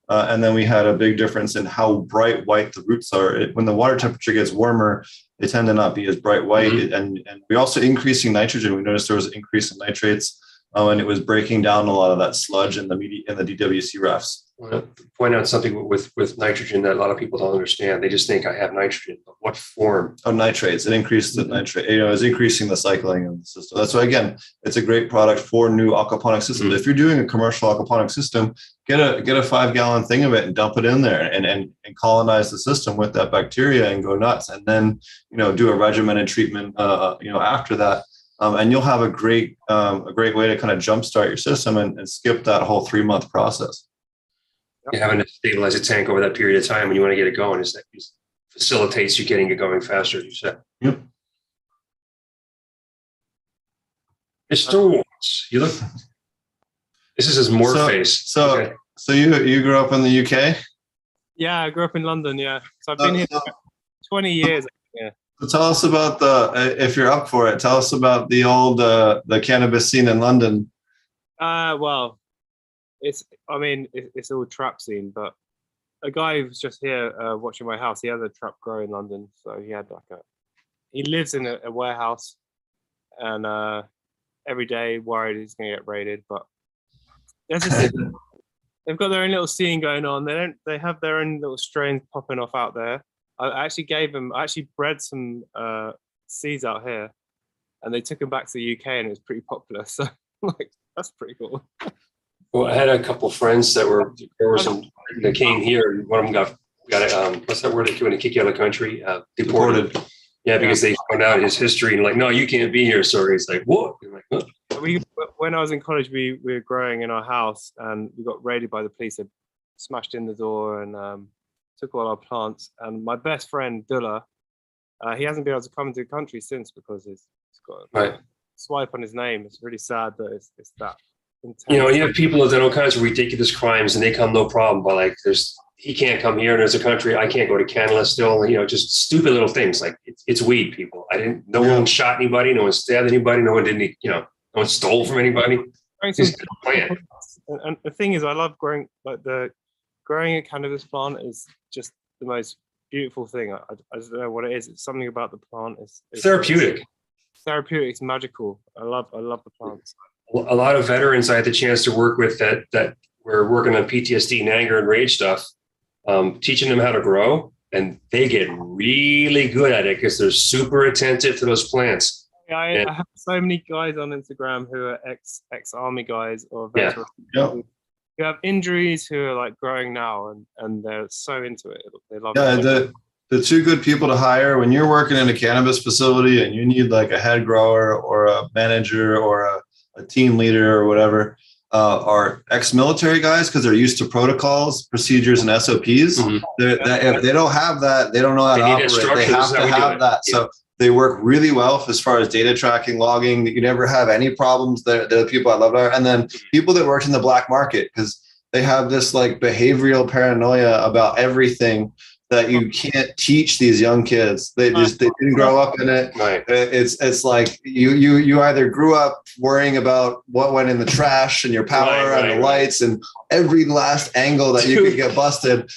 And then we had a big difference in how bright white the roots are. When the water temperature gets warmer, they tend to not be as bright white. Mm-hmm. And we also increasing nitrogen. We noticed there was an increase in nitrates, and it was breaking down a lot of that sludge in the DWC rafts. I want to point out something with nitrogen that a lot of people don't understand. They just think I have nitrogen, but what form? Oh, nitrates. It increased the nitrate. It's increasing the cycling of the system. That's why, again, it's a great product for new aquaponic systems. Mm-hmm. If you're doing a commercial aquaponic system, get a 5-gallon thing of it and dump it in there and colonize the system with that bacteria and go nuts. And then, do a regimented treatment, after that. and you'll have a great way to kind of jumpstart your system and skip that whole 3-month process. You're having to stabilize a tank over that period of time when you want to get it going. It facilitates you getting it going faster, as you said. Yep. Mr. Watts, you look. This is his more face. So you grew up in the UK? Yeah, I grew up in London. Yeah, so I've been here for 20 years. Yeah. So tell us about if you're up for it. Tell us about the old the cannabis scene in London. Well, it's all trap scene, but a guy who was just here watching my house, he has a trap grow in London, so he lives in a warehouse, and every day worried he's going to get raided, but they've got their own little scene going on. They have their own little strains popping off out there. I actually bred some seeds out here, and they took them back to the UK, and it was pretty popular. So that's pretty cool. Well, I had a couple of friends that were growers that came here, and one of them got what's that word they do when they kick you out of the country? Deported. Yeah, because they found out his history and like, no, you can't be here. So he's like, what? Like, what? When I was in college, we were growing in our house, and we got raided by the police. They smashed in the door and took all our plants. And my best friend Dullah, he hasn't been able to come into the country since because he's got a swipe on his name. It's really sad that it's that intense. You know, you have people that done all kinds of ridiculous crimes and they come no problem, but like he can't come here and there's a country, I can't go to Canada still, you know, just stupid little things. Like it's weed, people. No one shot anybody, no one stabbed anybody, no one stole from anybody. It's a plan. And the thing is, I love growing, growing a cannabis plant is just the most beautiful thing. I don't know what it is. It's something about the plant. It's therapeutic. Therapeutic. It's magical. I love the plants. A lot of veterans I had the chance to work with that were working on PTSD and anger and rage stuff, teaching them how to grow, and they get really good at it because they're super attentive to those plants. Yeah, I have so many guys on Instagram who are ex-army guys or veterans who have injuries who are like growing now and they're so into it. They love it. The two good people to hire when you're working in a cannabis facility and you need like a head grower or a manager or a team leader or whatever, are ex-military guys because they're used to protocols, procedures, and SOPs. Mm-hmm. If they don't have that, they don't know how to operate. They have to have that. Yeah. So they work really well as far as data tracking, logging. You never have any problems. They're the people I love. And then people that work in the black market because they have this like behavioral paranoia about everything that you can't teach these young kids. They didn't grow up in it. Right. It's like you either grew up worrying about what went in the trash and your power and the lights and every last angle that you could get busted,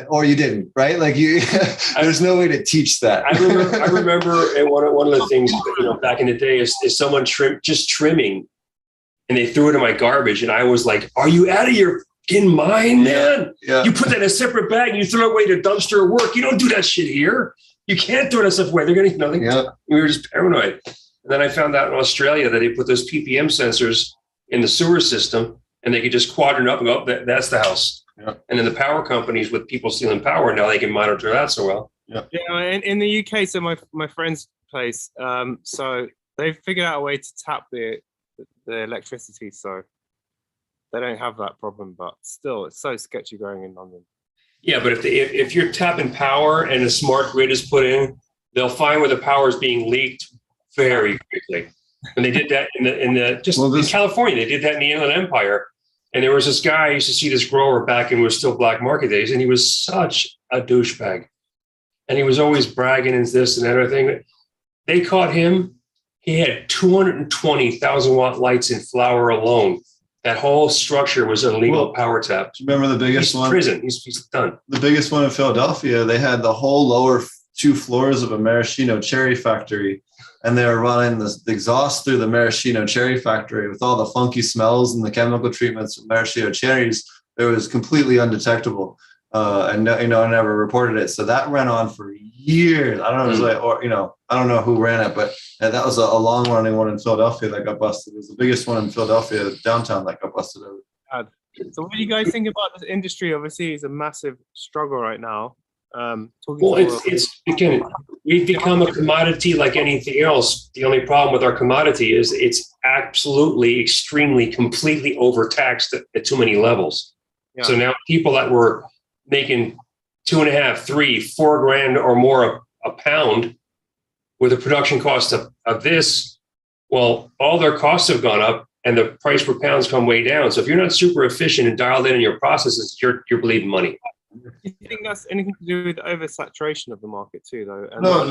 or you didn't, right? Like there's no way to teach that. I remember one of the things back in the day is someone trimming, and they threw it in my garbage, and I was like, "Are you out of your in mind, man? Yeah. You put that in a separate bag and you throw it away to dumpster at work. You don't do that shit here. You can't throw that stuff away. They're going to, we were just paranoid. And then I found out in Australia that they put those PPM sensors in the sewer system and they could just quadrant up and go, that's the house. Yeah. And then the power companies with people stealing power, now they can monitor that so well. Yeah. In the UK, so my friend's place, so they've figured out a way to tap the electricity. So they don't have that problem, but still, it's so sketchy growing in London. Yeah, but if you're tapping power and a smart grid is put in, they'll find where the power is being leaked very quickly. And they did that in California. They did that in the Inland Empire. And there was this guy, I used to see this grower back in was still black market days, and he was such a douchebag. And he was always bragging and this and that other thing. They caught him. He had 220,000 watt lights in flower alone. That whole structure was a legal power tap. Remember the biggest one? Prison. He's done. The biggest one in Philadelphia, they had the whole lower 2 floors of a maraschino cherry factory, and they were running the exhaust through the maraschino cherry factory with all the funky smells and the chemical treatments of maraschino cherries. It was completely undetectable, and I never reported it. So that ran on for years. I don't know, it was like, I don't know who ran it, but that was a long running one in Philadelphia that got busted. It was the biggest one in Philadelphia, downtown, that got busted over. So what do you guys think about this industry? Obviously, it's a massive struggle right now. It's again, we've become a commodity like anything else. The only problem with our commodity is it's absolutely, extremely, completely overtaxed at too many levels. Yeah. So now people that were making $2.5, $3, $4 grand or more a pound with the production cost of this, well, all their costs have gone up and the price per pound's come way down. So if you're not super efficient and dialed in your processes, you're bleeding money. Do you think that's anything to do with oversaturation of the market too, though? And No.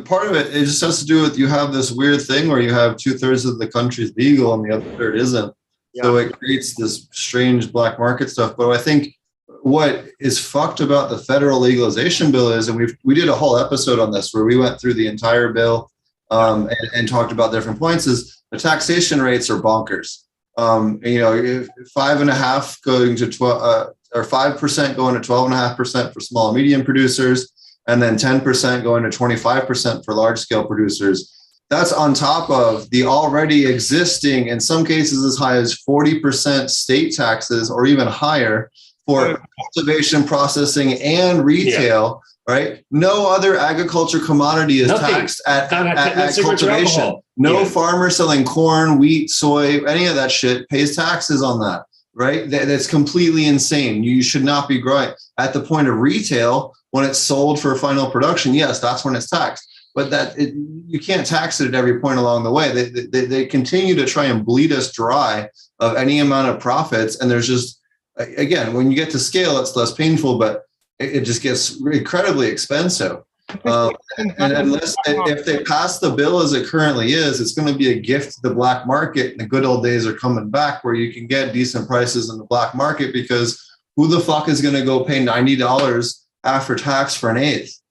Part of it just has to do with you have this weird thing where you have 2/3 of the country's legal and the other third isn't. Yeah. So it creates this strange black market stuff. But I think what is fucked about the federal legalization bill is, and we did a whole episode on this where we went through the entire bill and talked about different points, is the taxation rates are bonkers. 5.5 going to 12, or 5% going to 12.5% for small and medium producers, and then 10% going to 25% for large scale producers. That's on top of the already existing, in some cases as high as 40% state taxes or even higher for cultivation, processing, and retail. Right? No other agriculture commodity is taxed at cultivation. No farmer selling corn, wheat, soy, any of that shit pays taxes on that. Right? That's completely insane. You should not be growing at the point of retail when it's sold for final production. Yes, that's when it's taxed, but you can't tax it at every point along the way. They continue to try and bleed us dry of any amount of profits. And there's just, again, when you get to scale, it's less painful, but it just gets incredibly expensive. And unless if they pass the bill as it currently is, it's going to be a gift to the black market. And the good old days are coming back where you can get decent prices in the black market, because who the fuck is going to go pay $90 after tax for an eighth?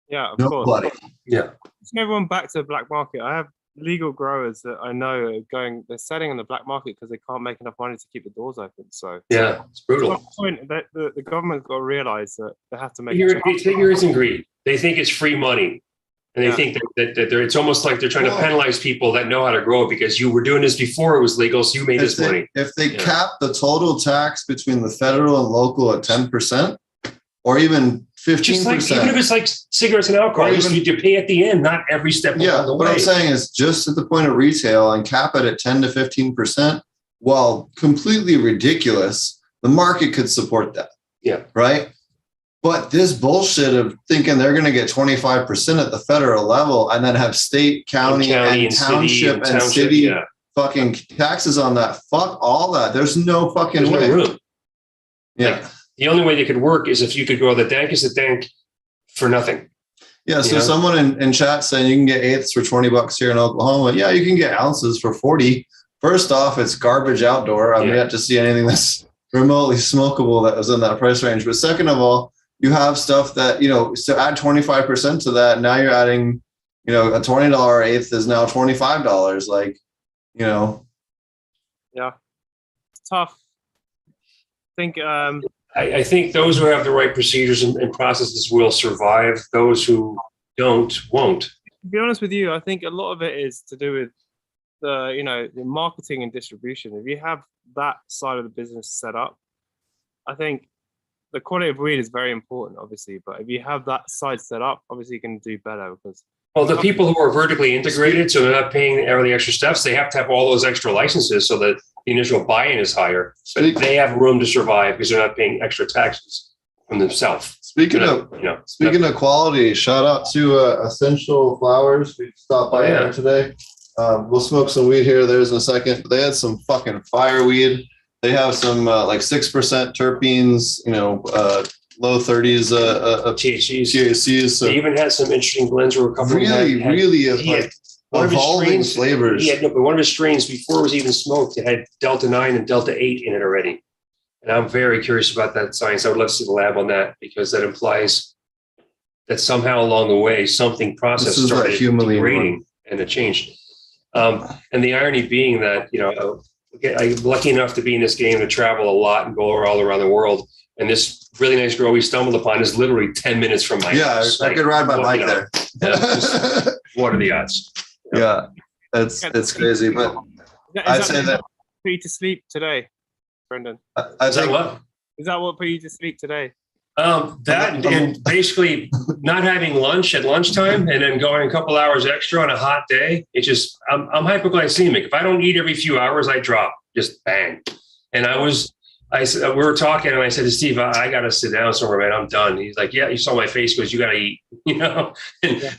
Yeah, of Nobody. course. Yeah. Let's move on back to the black market. I have legal growers that I know they're selling in the black market because they can't make enough money to keep the doors open. So yeah, it's brutal. At some point, the government's got to realize that they have to make Ignorance and greed. They think it's free money. And they think that it's almost like they're trying to penalize people that know how to grow it because you were doing this before it was legal, so you made this money. If they cap the total tax between the federal and local at 10%, or even 15%. Even if it's like cigarettes and alcohol, you pay at the end, not every step along the way. What I'm saying is just at the point of retail and cap it at 10 to 15%, while completely ridiculous, the market could support that. Yeah. Right? But this bullshit of thinking they're going to get 25% at the federal level and then have state, county and township and city fucking taxes on that. Fuck all that. There's no fucking way. No room. Yeah. Like, the only way they could work is if you could grow the dankest of dank for nothing. Yeah. So someone in chat saying you can get eighths for $20 here in Oklahoma. Yeah, you can get ounces for 40. First off, it's garbage outdoor. I've yet to see anything that's remotely smokable that was in that price range. But second of all, you have stuff that, so add 25% to that. Now you're adding, a $20 eighth is now $25. Like, Yeah. It's tough. I think those who have the right procedures and processes will survive. Those who don't, won't. To be honest with you, I think a lot of it is to do with the marketing and distribution. If you have that side of the business set up, I think the quality of weed is very important, obviously. But if you have that side set up, obviously you can do better because. Well, the people who are vertically integrated, so they're not paying all the extra steps, they have to have all those extra licenses so that the initial buy-in is higher. But they have room to survive because they're not paying extra taxes from themselves. Speaking of quality, shout out to Essential Flowers. We stopped by there today. We'll smoke some weed here. There's in a second. But they had some fucking fire weed. They have some 6% terpenes, low 30s of THCs. So they even had some interesting blends where a couple evolving flavors. But one of his strains before it was even smoked, it had Delta 9 and Delta 8 in it already. And I'm very curious about that science. I would love to see the lab on that because that implies that somehow along the way something processed started degrading and it changed. And the irony being that I'm lucky enough to be in this game to travel a lot and go all around the world. And this really nice girl we stumbled upon is literally 10 minutes from my house. I could ride my bike there. What are the odds? Yeah, it's crazy. But I'd say that put you to sleep today, Brendan. Is that what put you to sleep today? That and basically not having lunch at lunchtime and then going a couple hours extra on a hot day. It just, I'm hypoglycemic. If I don't eat every few hours, I drop, just bang. And we were talking and I said to Steve, I got to sit down somewhere, man. I'm done. He's like, yeah, you saw my face. He goes, you got to eat, and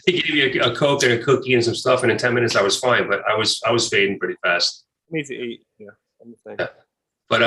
he gave me a Coke and a cookie and some stuff. And in 10 minutes I was fine, but I was fading pretty fast. I need to eat. Yeah. Yeah. But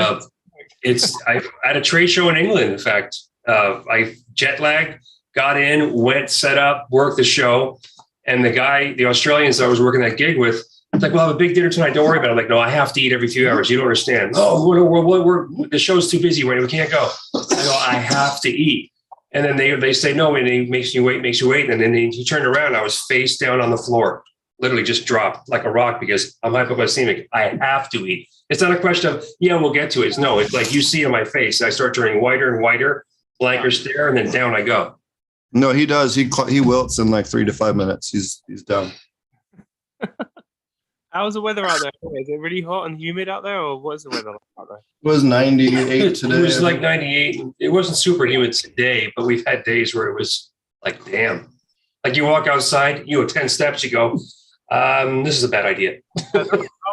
I at a trade show in England, in fact, I jet lagged, got in, went, set up, worked the show. And the Australians that I was working that gig with, it's like, we'll have a big dinner tonight. Don't worry about it. I'm like, no, I have to eat every few hours. You don't understand. Oh, the show's too busy right now. We can't go. I go, I have to eat. And then they say, no, and it makes you wait. And then he turned around. I was face down on the floor, literally just dropped like a rock because I'm hypoglycemic. I have to eat. It's not a question of, yeah, we'll get to it. No, it's like you see in my face. I start turning whiter and whiter, blanker stare, and then down I go. No, he does. He wilts in like 3 to 5 minutes. He's done. How's the weather out there? Is it really hot and humid out there, or what's the weather like out there? It was 98 today. It was like 98. It wasn't super humid today, but we've had days where it was like, damn. Like you walk outside, 10 steps, you go, this is a bad idea. I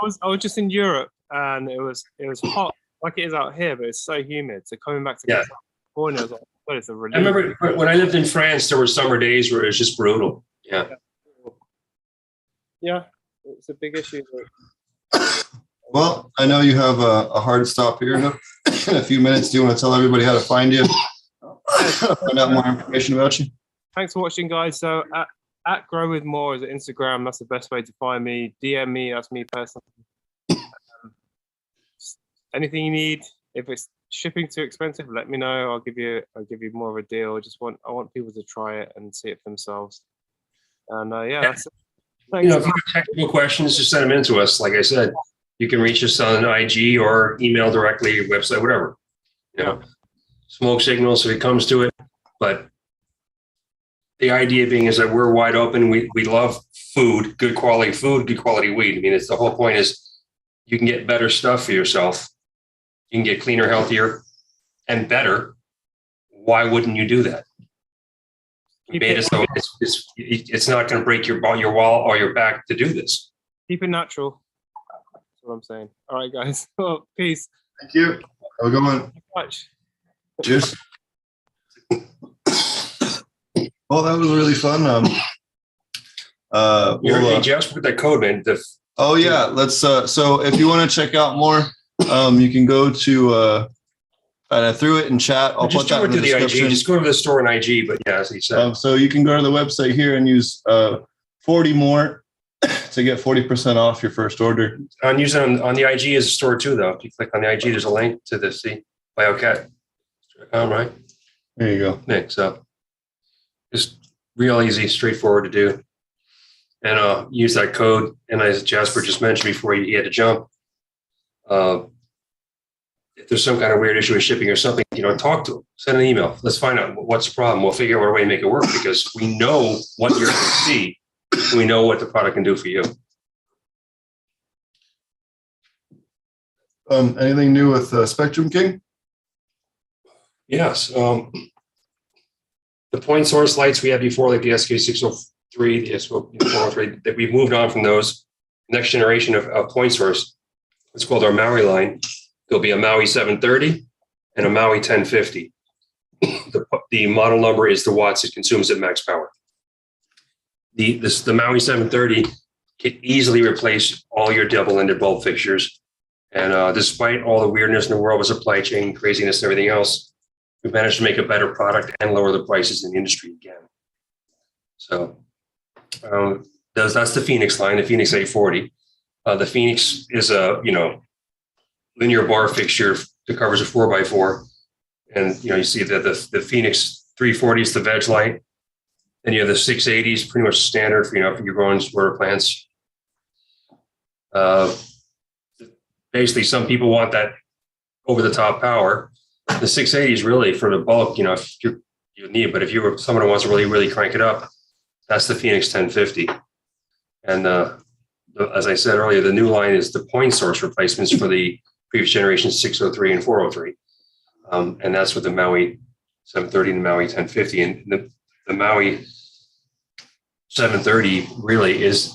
was just in Europe and it was hot like it is out here, but it's so humid. So coming back to California, I was like, oh, it's a relief. I remember when I lived in France, there were summer days where it was just brutal. Yeah. Yeah. It's a big issue. Well, I know you have a hard stop here in a few minutes. Do you want to tell everybody how to find you? Find out more information about you? Thanks for watching, guys. So at Grow With More is Instagram. That's the best way to find me. DM me. That's me personally. Anything you need. If it's shipping too expensive, let me know. I'll give you more of a deal. I want people to try it and see it for themselves. And that's it. If you have technical questions, just send them in to us. Like I said, you can reach us on IG or email directly, website, whatever. Smoke signals if it comes to it. But the idea being is that we're wide open. We love food, good quality weed. I mean, it's the whole point is you can get better stuff for yourself. You can get cleaner, healthier, and better. Why wouldn't you do that? We made it so it's not going to break your wall or your back to do this. Keep it natural. That's what I'm saying. All right, guys. Well, peace. Thank you. Have a good one. Much. Cheers. Well, that was really fun. Hey, Josh, put that code, man. Oh yeah, let's. So if you want to check out more, you can go to. And I threw it in chat. I'll just put that in the description. IG. Just go to the store in IG. But yeah, as he said. So you can go to the website here and use 40 more to get 40% off your first order. And use it on the IG as a store too, though. If you click on the IG, there's a link to the Biocat. Right. There you go. Yeah, so just real easy, straightforward to do. And use that code. And as Jasper just mentioned before, he had to jump. If there's some kind of weird issue with shipping or something, talk to them, send an email. Let's find out what's the problem. We'll figure out a way to make it work because we know what you're going to see. We know what the product can do for you. Anything new with Spectrum King? Yes. The point source lights we had before, like the SK603, the SK403, that we've moved on from those. Next generation of point source. It's called our Maui line. There'll be a Maui 730 and a Maui 1050. The model number is the watts it consumes at max power. The Maui 730 can easily replace all your double-ended bulb fixtures. And despite all the weirdness in the world with supply chain craziness and everything else, we've managed to make a better product and lower the prices in the industry again. So that's the Phoenix line, the Phoenix 840. The Phoenix is a linear bar fixture that covers a 4x4. And, you see that the Phoenix 340 is the veg light. And you have the 680 is pretty much standard for, for your growing water plants. Basically, some people want that over the top power. The 680 is really for the bulk, if you need it. But if you're someone who wants to really, really crank it up, that's the Phoenix 1050. And as I said earlier, the new line is the point source replacements for the previous generation 603 and 403. And that's with the Maui 730 and the Maui 1050. And the Maui 730 really is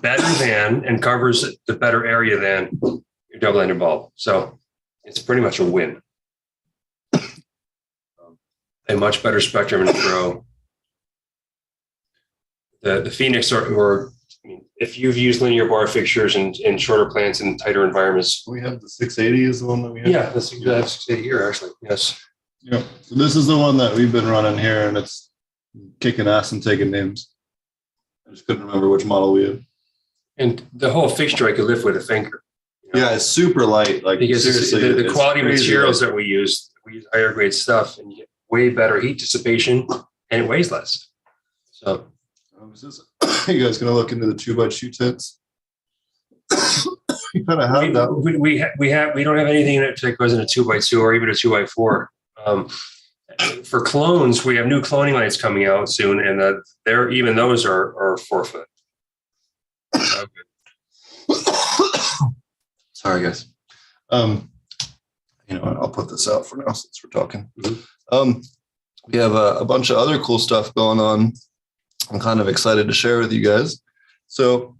better than and covers the better area than your double-ended bulb. So it's pretty much a win. A much better spectrum in grow. The Phoenix if you've used linear bar fixtures in shorter plants in tighter environments. We have the 680 is the one that we have. Yeah, that's 680 here, actually. Yes. Yeah. So this is the one that we've been running here, and it's kicking ass and taking names. I just couldn't remember which model we have. And the whole fixture I could lift with a finger. Yeah, it's super light. Like because seriously, the quality materials that we use higher grade stuff, and you get way better heat dissipation, and it weighs less. So, you guys gonna look into the 2x2 tents? You kind of have that. We don't have anything that goes in a 2x2 or even a 2x4. For clones, we have new cloning lights coming out soon, and even those are 4 foot. Sorry, guys. I'll put this out for now since we're talking. Mm-hmm. We have a bunch of other cool stuff going on. I'm kind of excited to share with you guys. So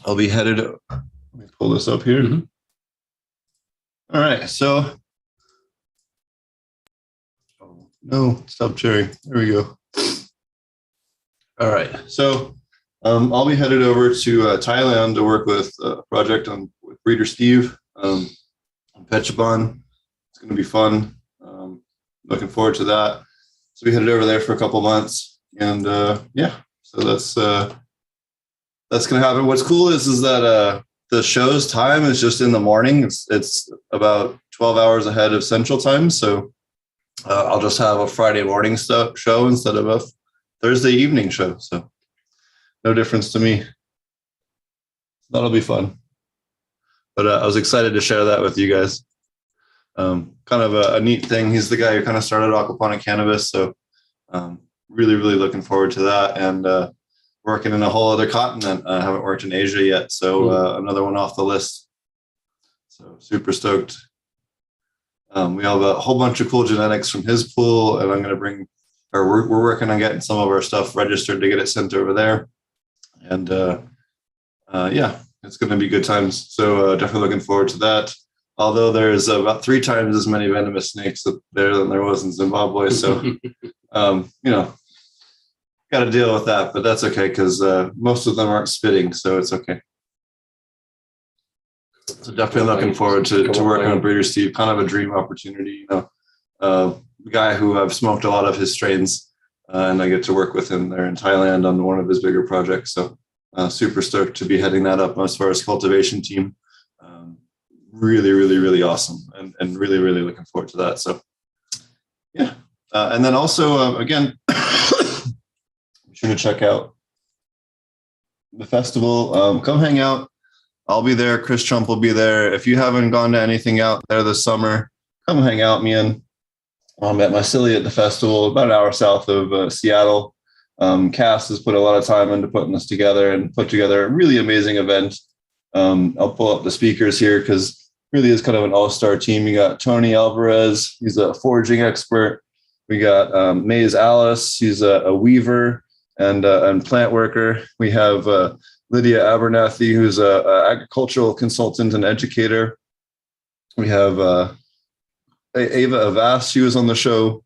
I'll be headed. Let me pull this up here. Mm-hmm. All right. So, no, stop sharing. There we go. All right. So I'll be headed over to Thailand to work with a project with Breeder Steve on Pechabon. It's going to be fun. Looking forward to that. So we headed over there for a couple months, and so that's going to happen. What's cool is that the show's time is just in the morning. It's about 12 hours ahead of Central Time, so I'll just have a Friday morning show instead of a Thursday evening show. So no difference to me. That'll be fun. But I was excited to share that with you guys. Kind of a neat thing. He's the guy who kind of started Aquaponic Cannabis. So really, really looking forward to that. And working in a whole other continent. I haven't worked in Asia yet. So another one off the list. So super stoked. We have a whole bunch of cool genetics from his pool. And we're working on getting some of our stuff registered to get it sent over there. And it's going to be good times. So definitely looking forward to that. Although there's about 3 times as many venomous snakes up there than there was in Zimbabwe. So, got to deal with that, but that's okay because most of them aren't spitting. So it's okay. So definitely looking forward to working with Breeder Steve. Kind of a dream opportunity, the guy who I've smoked a lot of his strains and I get to work with him there in Thailand on one of his bigger projects. So super stoked to be heading that up as far as cultivation team. Really, really, really awesome. And really, really looking forward to that. So, yeah. And then also, again, be sure to check out the festival. Come hang out. I'll be there. Chris Trump will be there. If you haven't gone to anything out there this summer, come hang out, man. I'm at Myceliate at the festival, about an hour south of Seattle. Cass has put a lot of time into putting this together and put together a really amazing event. I'll pull up the speakers here because really is kind of an all-star team. You got Tony Alvarez, he's a foraging expert. We got Maze Alice, she's a weaver and plant worker. We have Lydia Abernathy, who's a agricultural consultant and educator. We have Ava Avast, she was on the show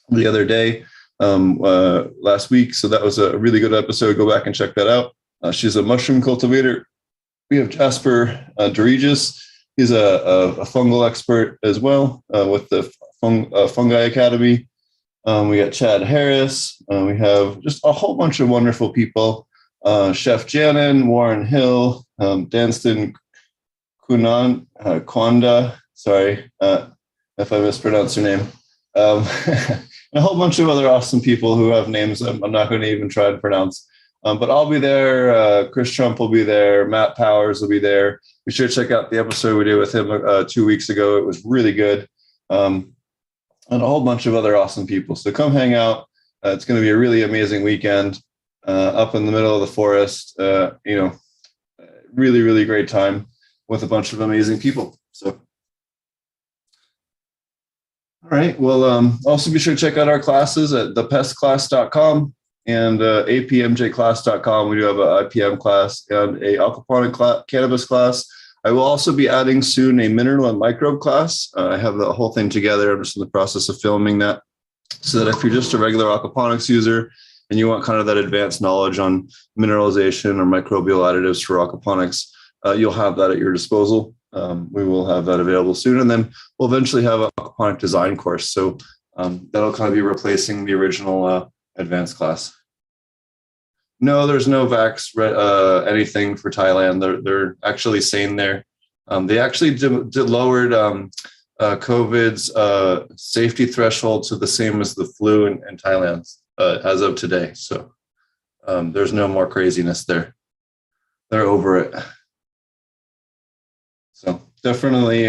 the other day, last week. So that was a really good episode. Go back and check that out. She's a mushroom cultivator. We have Jasper Doregis. He's a fungal expert as well with the Fungi Academy. We got Chad Harris. We have just a whole bunch of wonderful people. Chef Janin, Warren Hill, Danston Kwanda. Sorry if I mispronounced your name. And a whole bunch of other awesome people who have names I'm not going to even try to pronounce. But I'll be there. Chris Trump will be there. Matt Powers will be there. Be sure to check out the episode we did with him 2 weeks ago. It was really good. And a whole bunch of other awesome people. So come hang out. It's going to be a really amazing weekend up in the middle of the forest. Really, really great time with a bunch of amazing people. So, All right. Well, also be sure to check out our classes at thepestclass.com and apmjclass.com. We do have an IPM class and a aquaponic cannabis class. I will also be adding soon a mineral and microbe class. I have the whole thing together. I'm just in the process of filming that, so that if you're just a regular aquaponics user and you want kind of that advanced knowledge on mineralization or microbial additives for aquaponics, you'll have that at your disposal. We will have that available soon. And then we'll eventually have an aquaponic design course. So that'll kind of be replacing the original advanced class. No, there's no vax anything for Thailand. They're actually sane there. They actually lowered COVID's safety threshold to the same as the flu in Thailand as of today. So there's no more craziness there. They're over it. So definitely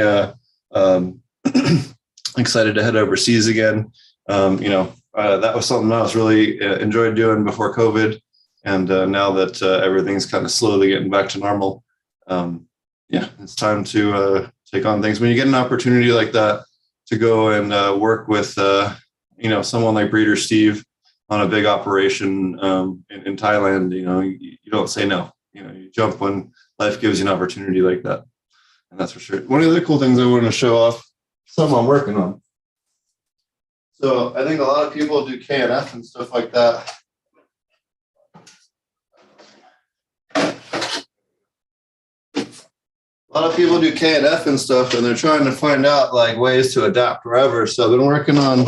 excited to head overseas again. That was something I was really enjoyed doing before COVID. And now that everything's kind of slowly getting back to normal, it's time to take on things. When you get an opportunity like that to go and work with, someone like Breeder Steve on a big operation in Thailand, you don't say no. You jump when life gives you an opportunity like that. And that's for sure. One of the other cool things I want to show off, something I'm working on. So I think a lot of people do KNF and stuff like that. A lot of people do KNF and stuff, and they're trying to find out like ways to adapt wherever. So I've been working on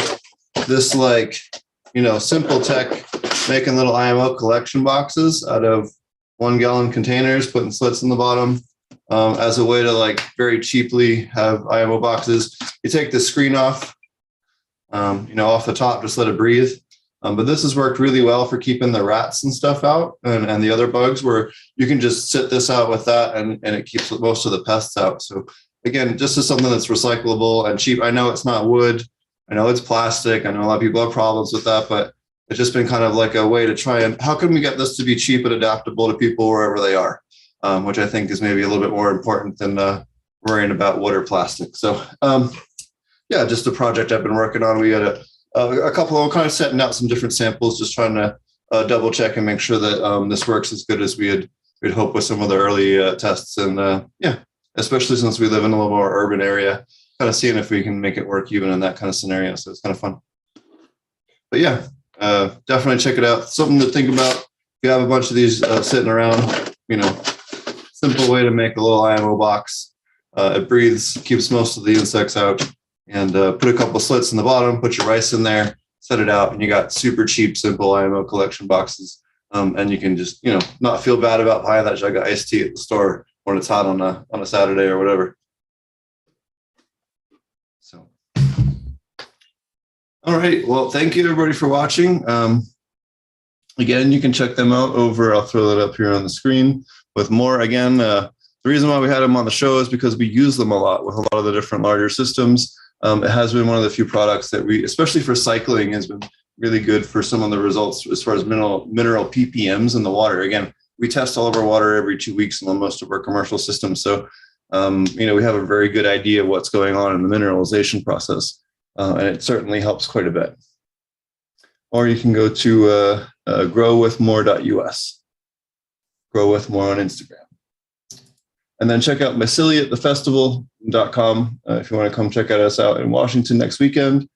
this simple tech, making little IMO collection boxes out of 1 gallon containers, putting slits in the bottom as a way to very cheaply have IMO boxes. You take the screen off, off the top, just let it breathe. But this has worked really well for keeping the rats and stuff out and the other bugs, where you can just sit this out with that and it keeps most of the pests out. So again, just as something that's recyclable and cheap. I know it's not wood. I know it's plastic. I know a lot of people have problems with that, but it's just been kind of like a way to try and how can we get this to be cheap and adaptable to people wherever they are, which I think is maybe a little bit more important than worrying about wood or plastic. So just a project I've been working on. We had a couple of kind of setting out some different samples, just trying to double check and make sure that this works as good as we'd hope with some of the early tests. And especially since we live in a little more urban area, kind of seeing if we can make it work even in that kind of scenario. So it's kind of fun. But definitely check it out. Something to think about. If you have a bunch of these sitting around, simple way to make a little IMO box. It breathes, keeps most of the insects out. And put a couple slits in the bottom, put your rice in there, set it out, and you got super cheap, simple IMO collection boxes. And you can just, not feel bad about buying that jug of iced tea at the store when it's hot on a Saturday or whatever. So, all right. Well, thank you everybody for watching. Again, you can check them out over. I'll throw that up here on the screen with more. Again, the reason why we had them on the show is because we use them a lot with a lot of the different larger systems. It has been one of the few products that we, especially for cycling, has been really good for some of the results as far as mineral ppms in the water. Again, we test all of our water every 2 weeks on most of our commercial systems. So, we have a very good idea of what's going on in the mineralization process. And it certainly helps quite a bit. Or you can go to growwithmore.us, Grow With More on Instagram. And then check out Myceliate, thefestival.com if you want to come check us out in Washington next weekend.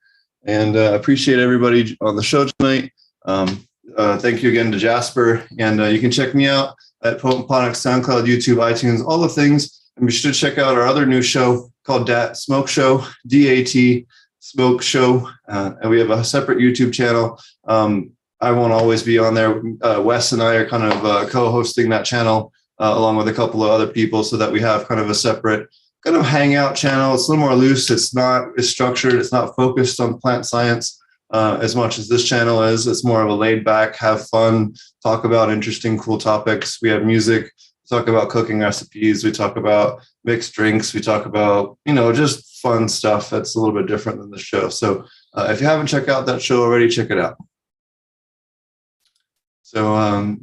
And appreciate everybody on the show tonight. Thank you again to Jasper. And you can check me out at Ponics, SoundCloud, YouTube, iTunes, all the things. And be sure to check out our other new show called Dat Smoke Show, DAT Smoke Show. And we have a separate YouTube channel. I won't always be on there. Wes and I are kind of co-hosting that channel. Along with a couple of other people, so that we have kind of a separate kind of hangout channel. It's a little more loose. It's not as structured. It's not focused on plant science as much as this channel is. It's more of a laid back, have fun, talk about interesting, cool topics. We have music, we talk about cooking recipes. We talk about mixed drinks. We talk about, just fun stuff that's a little bit different than the show. So if you haven't checked out that show already, check it out. So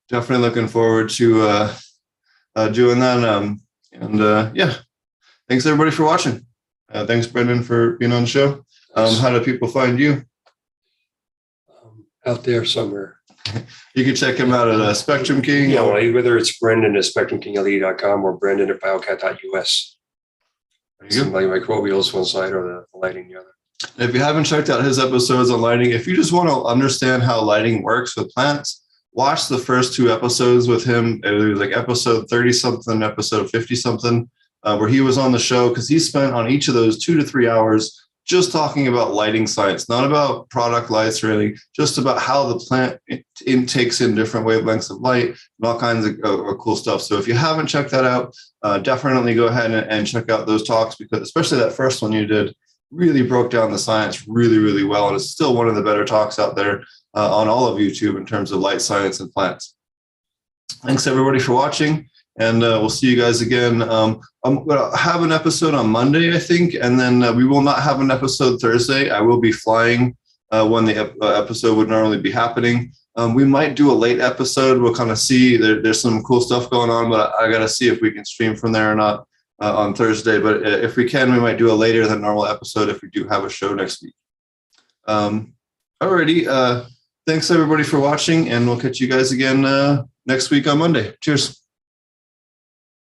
definitely looking forward to doing that. Thanks everybody for watching. Thanks Brendan for being on the show. How do people find you? Out there somewhere. You can check him out at Spectrum King. Yeah, well, whether it's Brendan at spectrumkingle.com or Brendan at biocat.us. There you go. Like Microbials one side or the lighting the other. If you haven't checked out his episodes on lighting, if you just want to understand how lighting works with plants, watch the first 2 episodes with him. It was like episode 30 something, episode 50 something, where he was on the show, because he spent on each of those 2 to 3 hours just talking about lighting science, not about product lights really, just about how the plant takes in different wavelengths of light and all kinds of cool stuff. So if you haven't checked that out, definitely go ahead and check out those talks, because especially that first one you did really broke down the science really, really well. And it's still one of the better talks out there on all of YouTube in terms of light science and plants. Thanks everybody for watching. And we'll see you guys again. I'm going to have an episode on Monday, I think, and then we will not have an episode Thursday. I will be flying when the episode would normally be happening. We might do a late episode. We'll kind of see. There's some cool stuff going on, but I got to see if we can stream from there or not on Thursday. But if we can, we might do a later than normal episode if we do have a show next week. Alrighty. Thanks, everybody, for watching, and we'll catch you guys again next week on Monday. Cheers.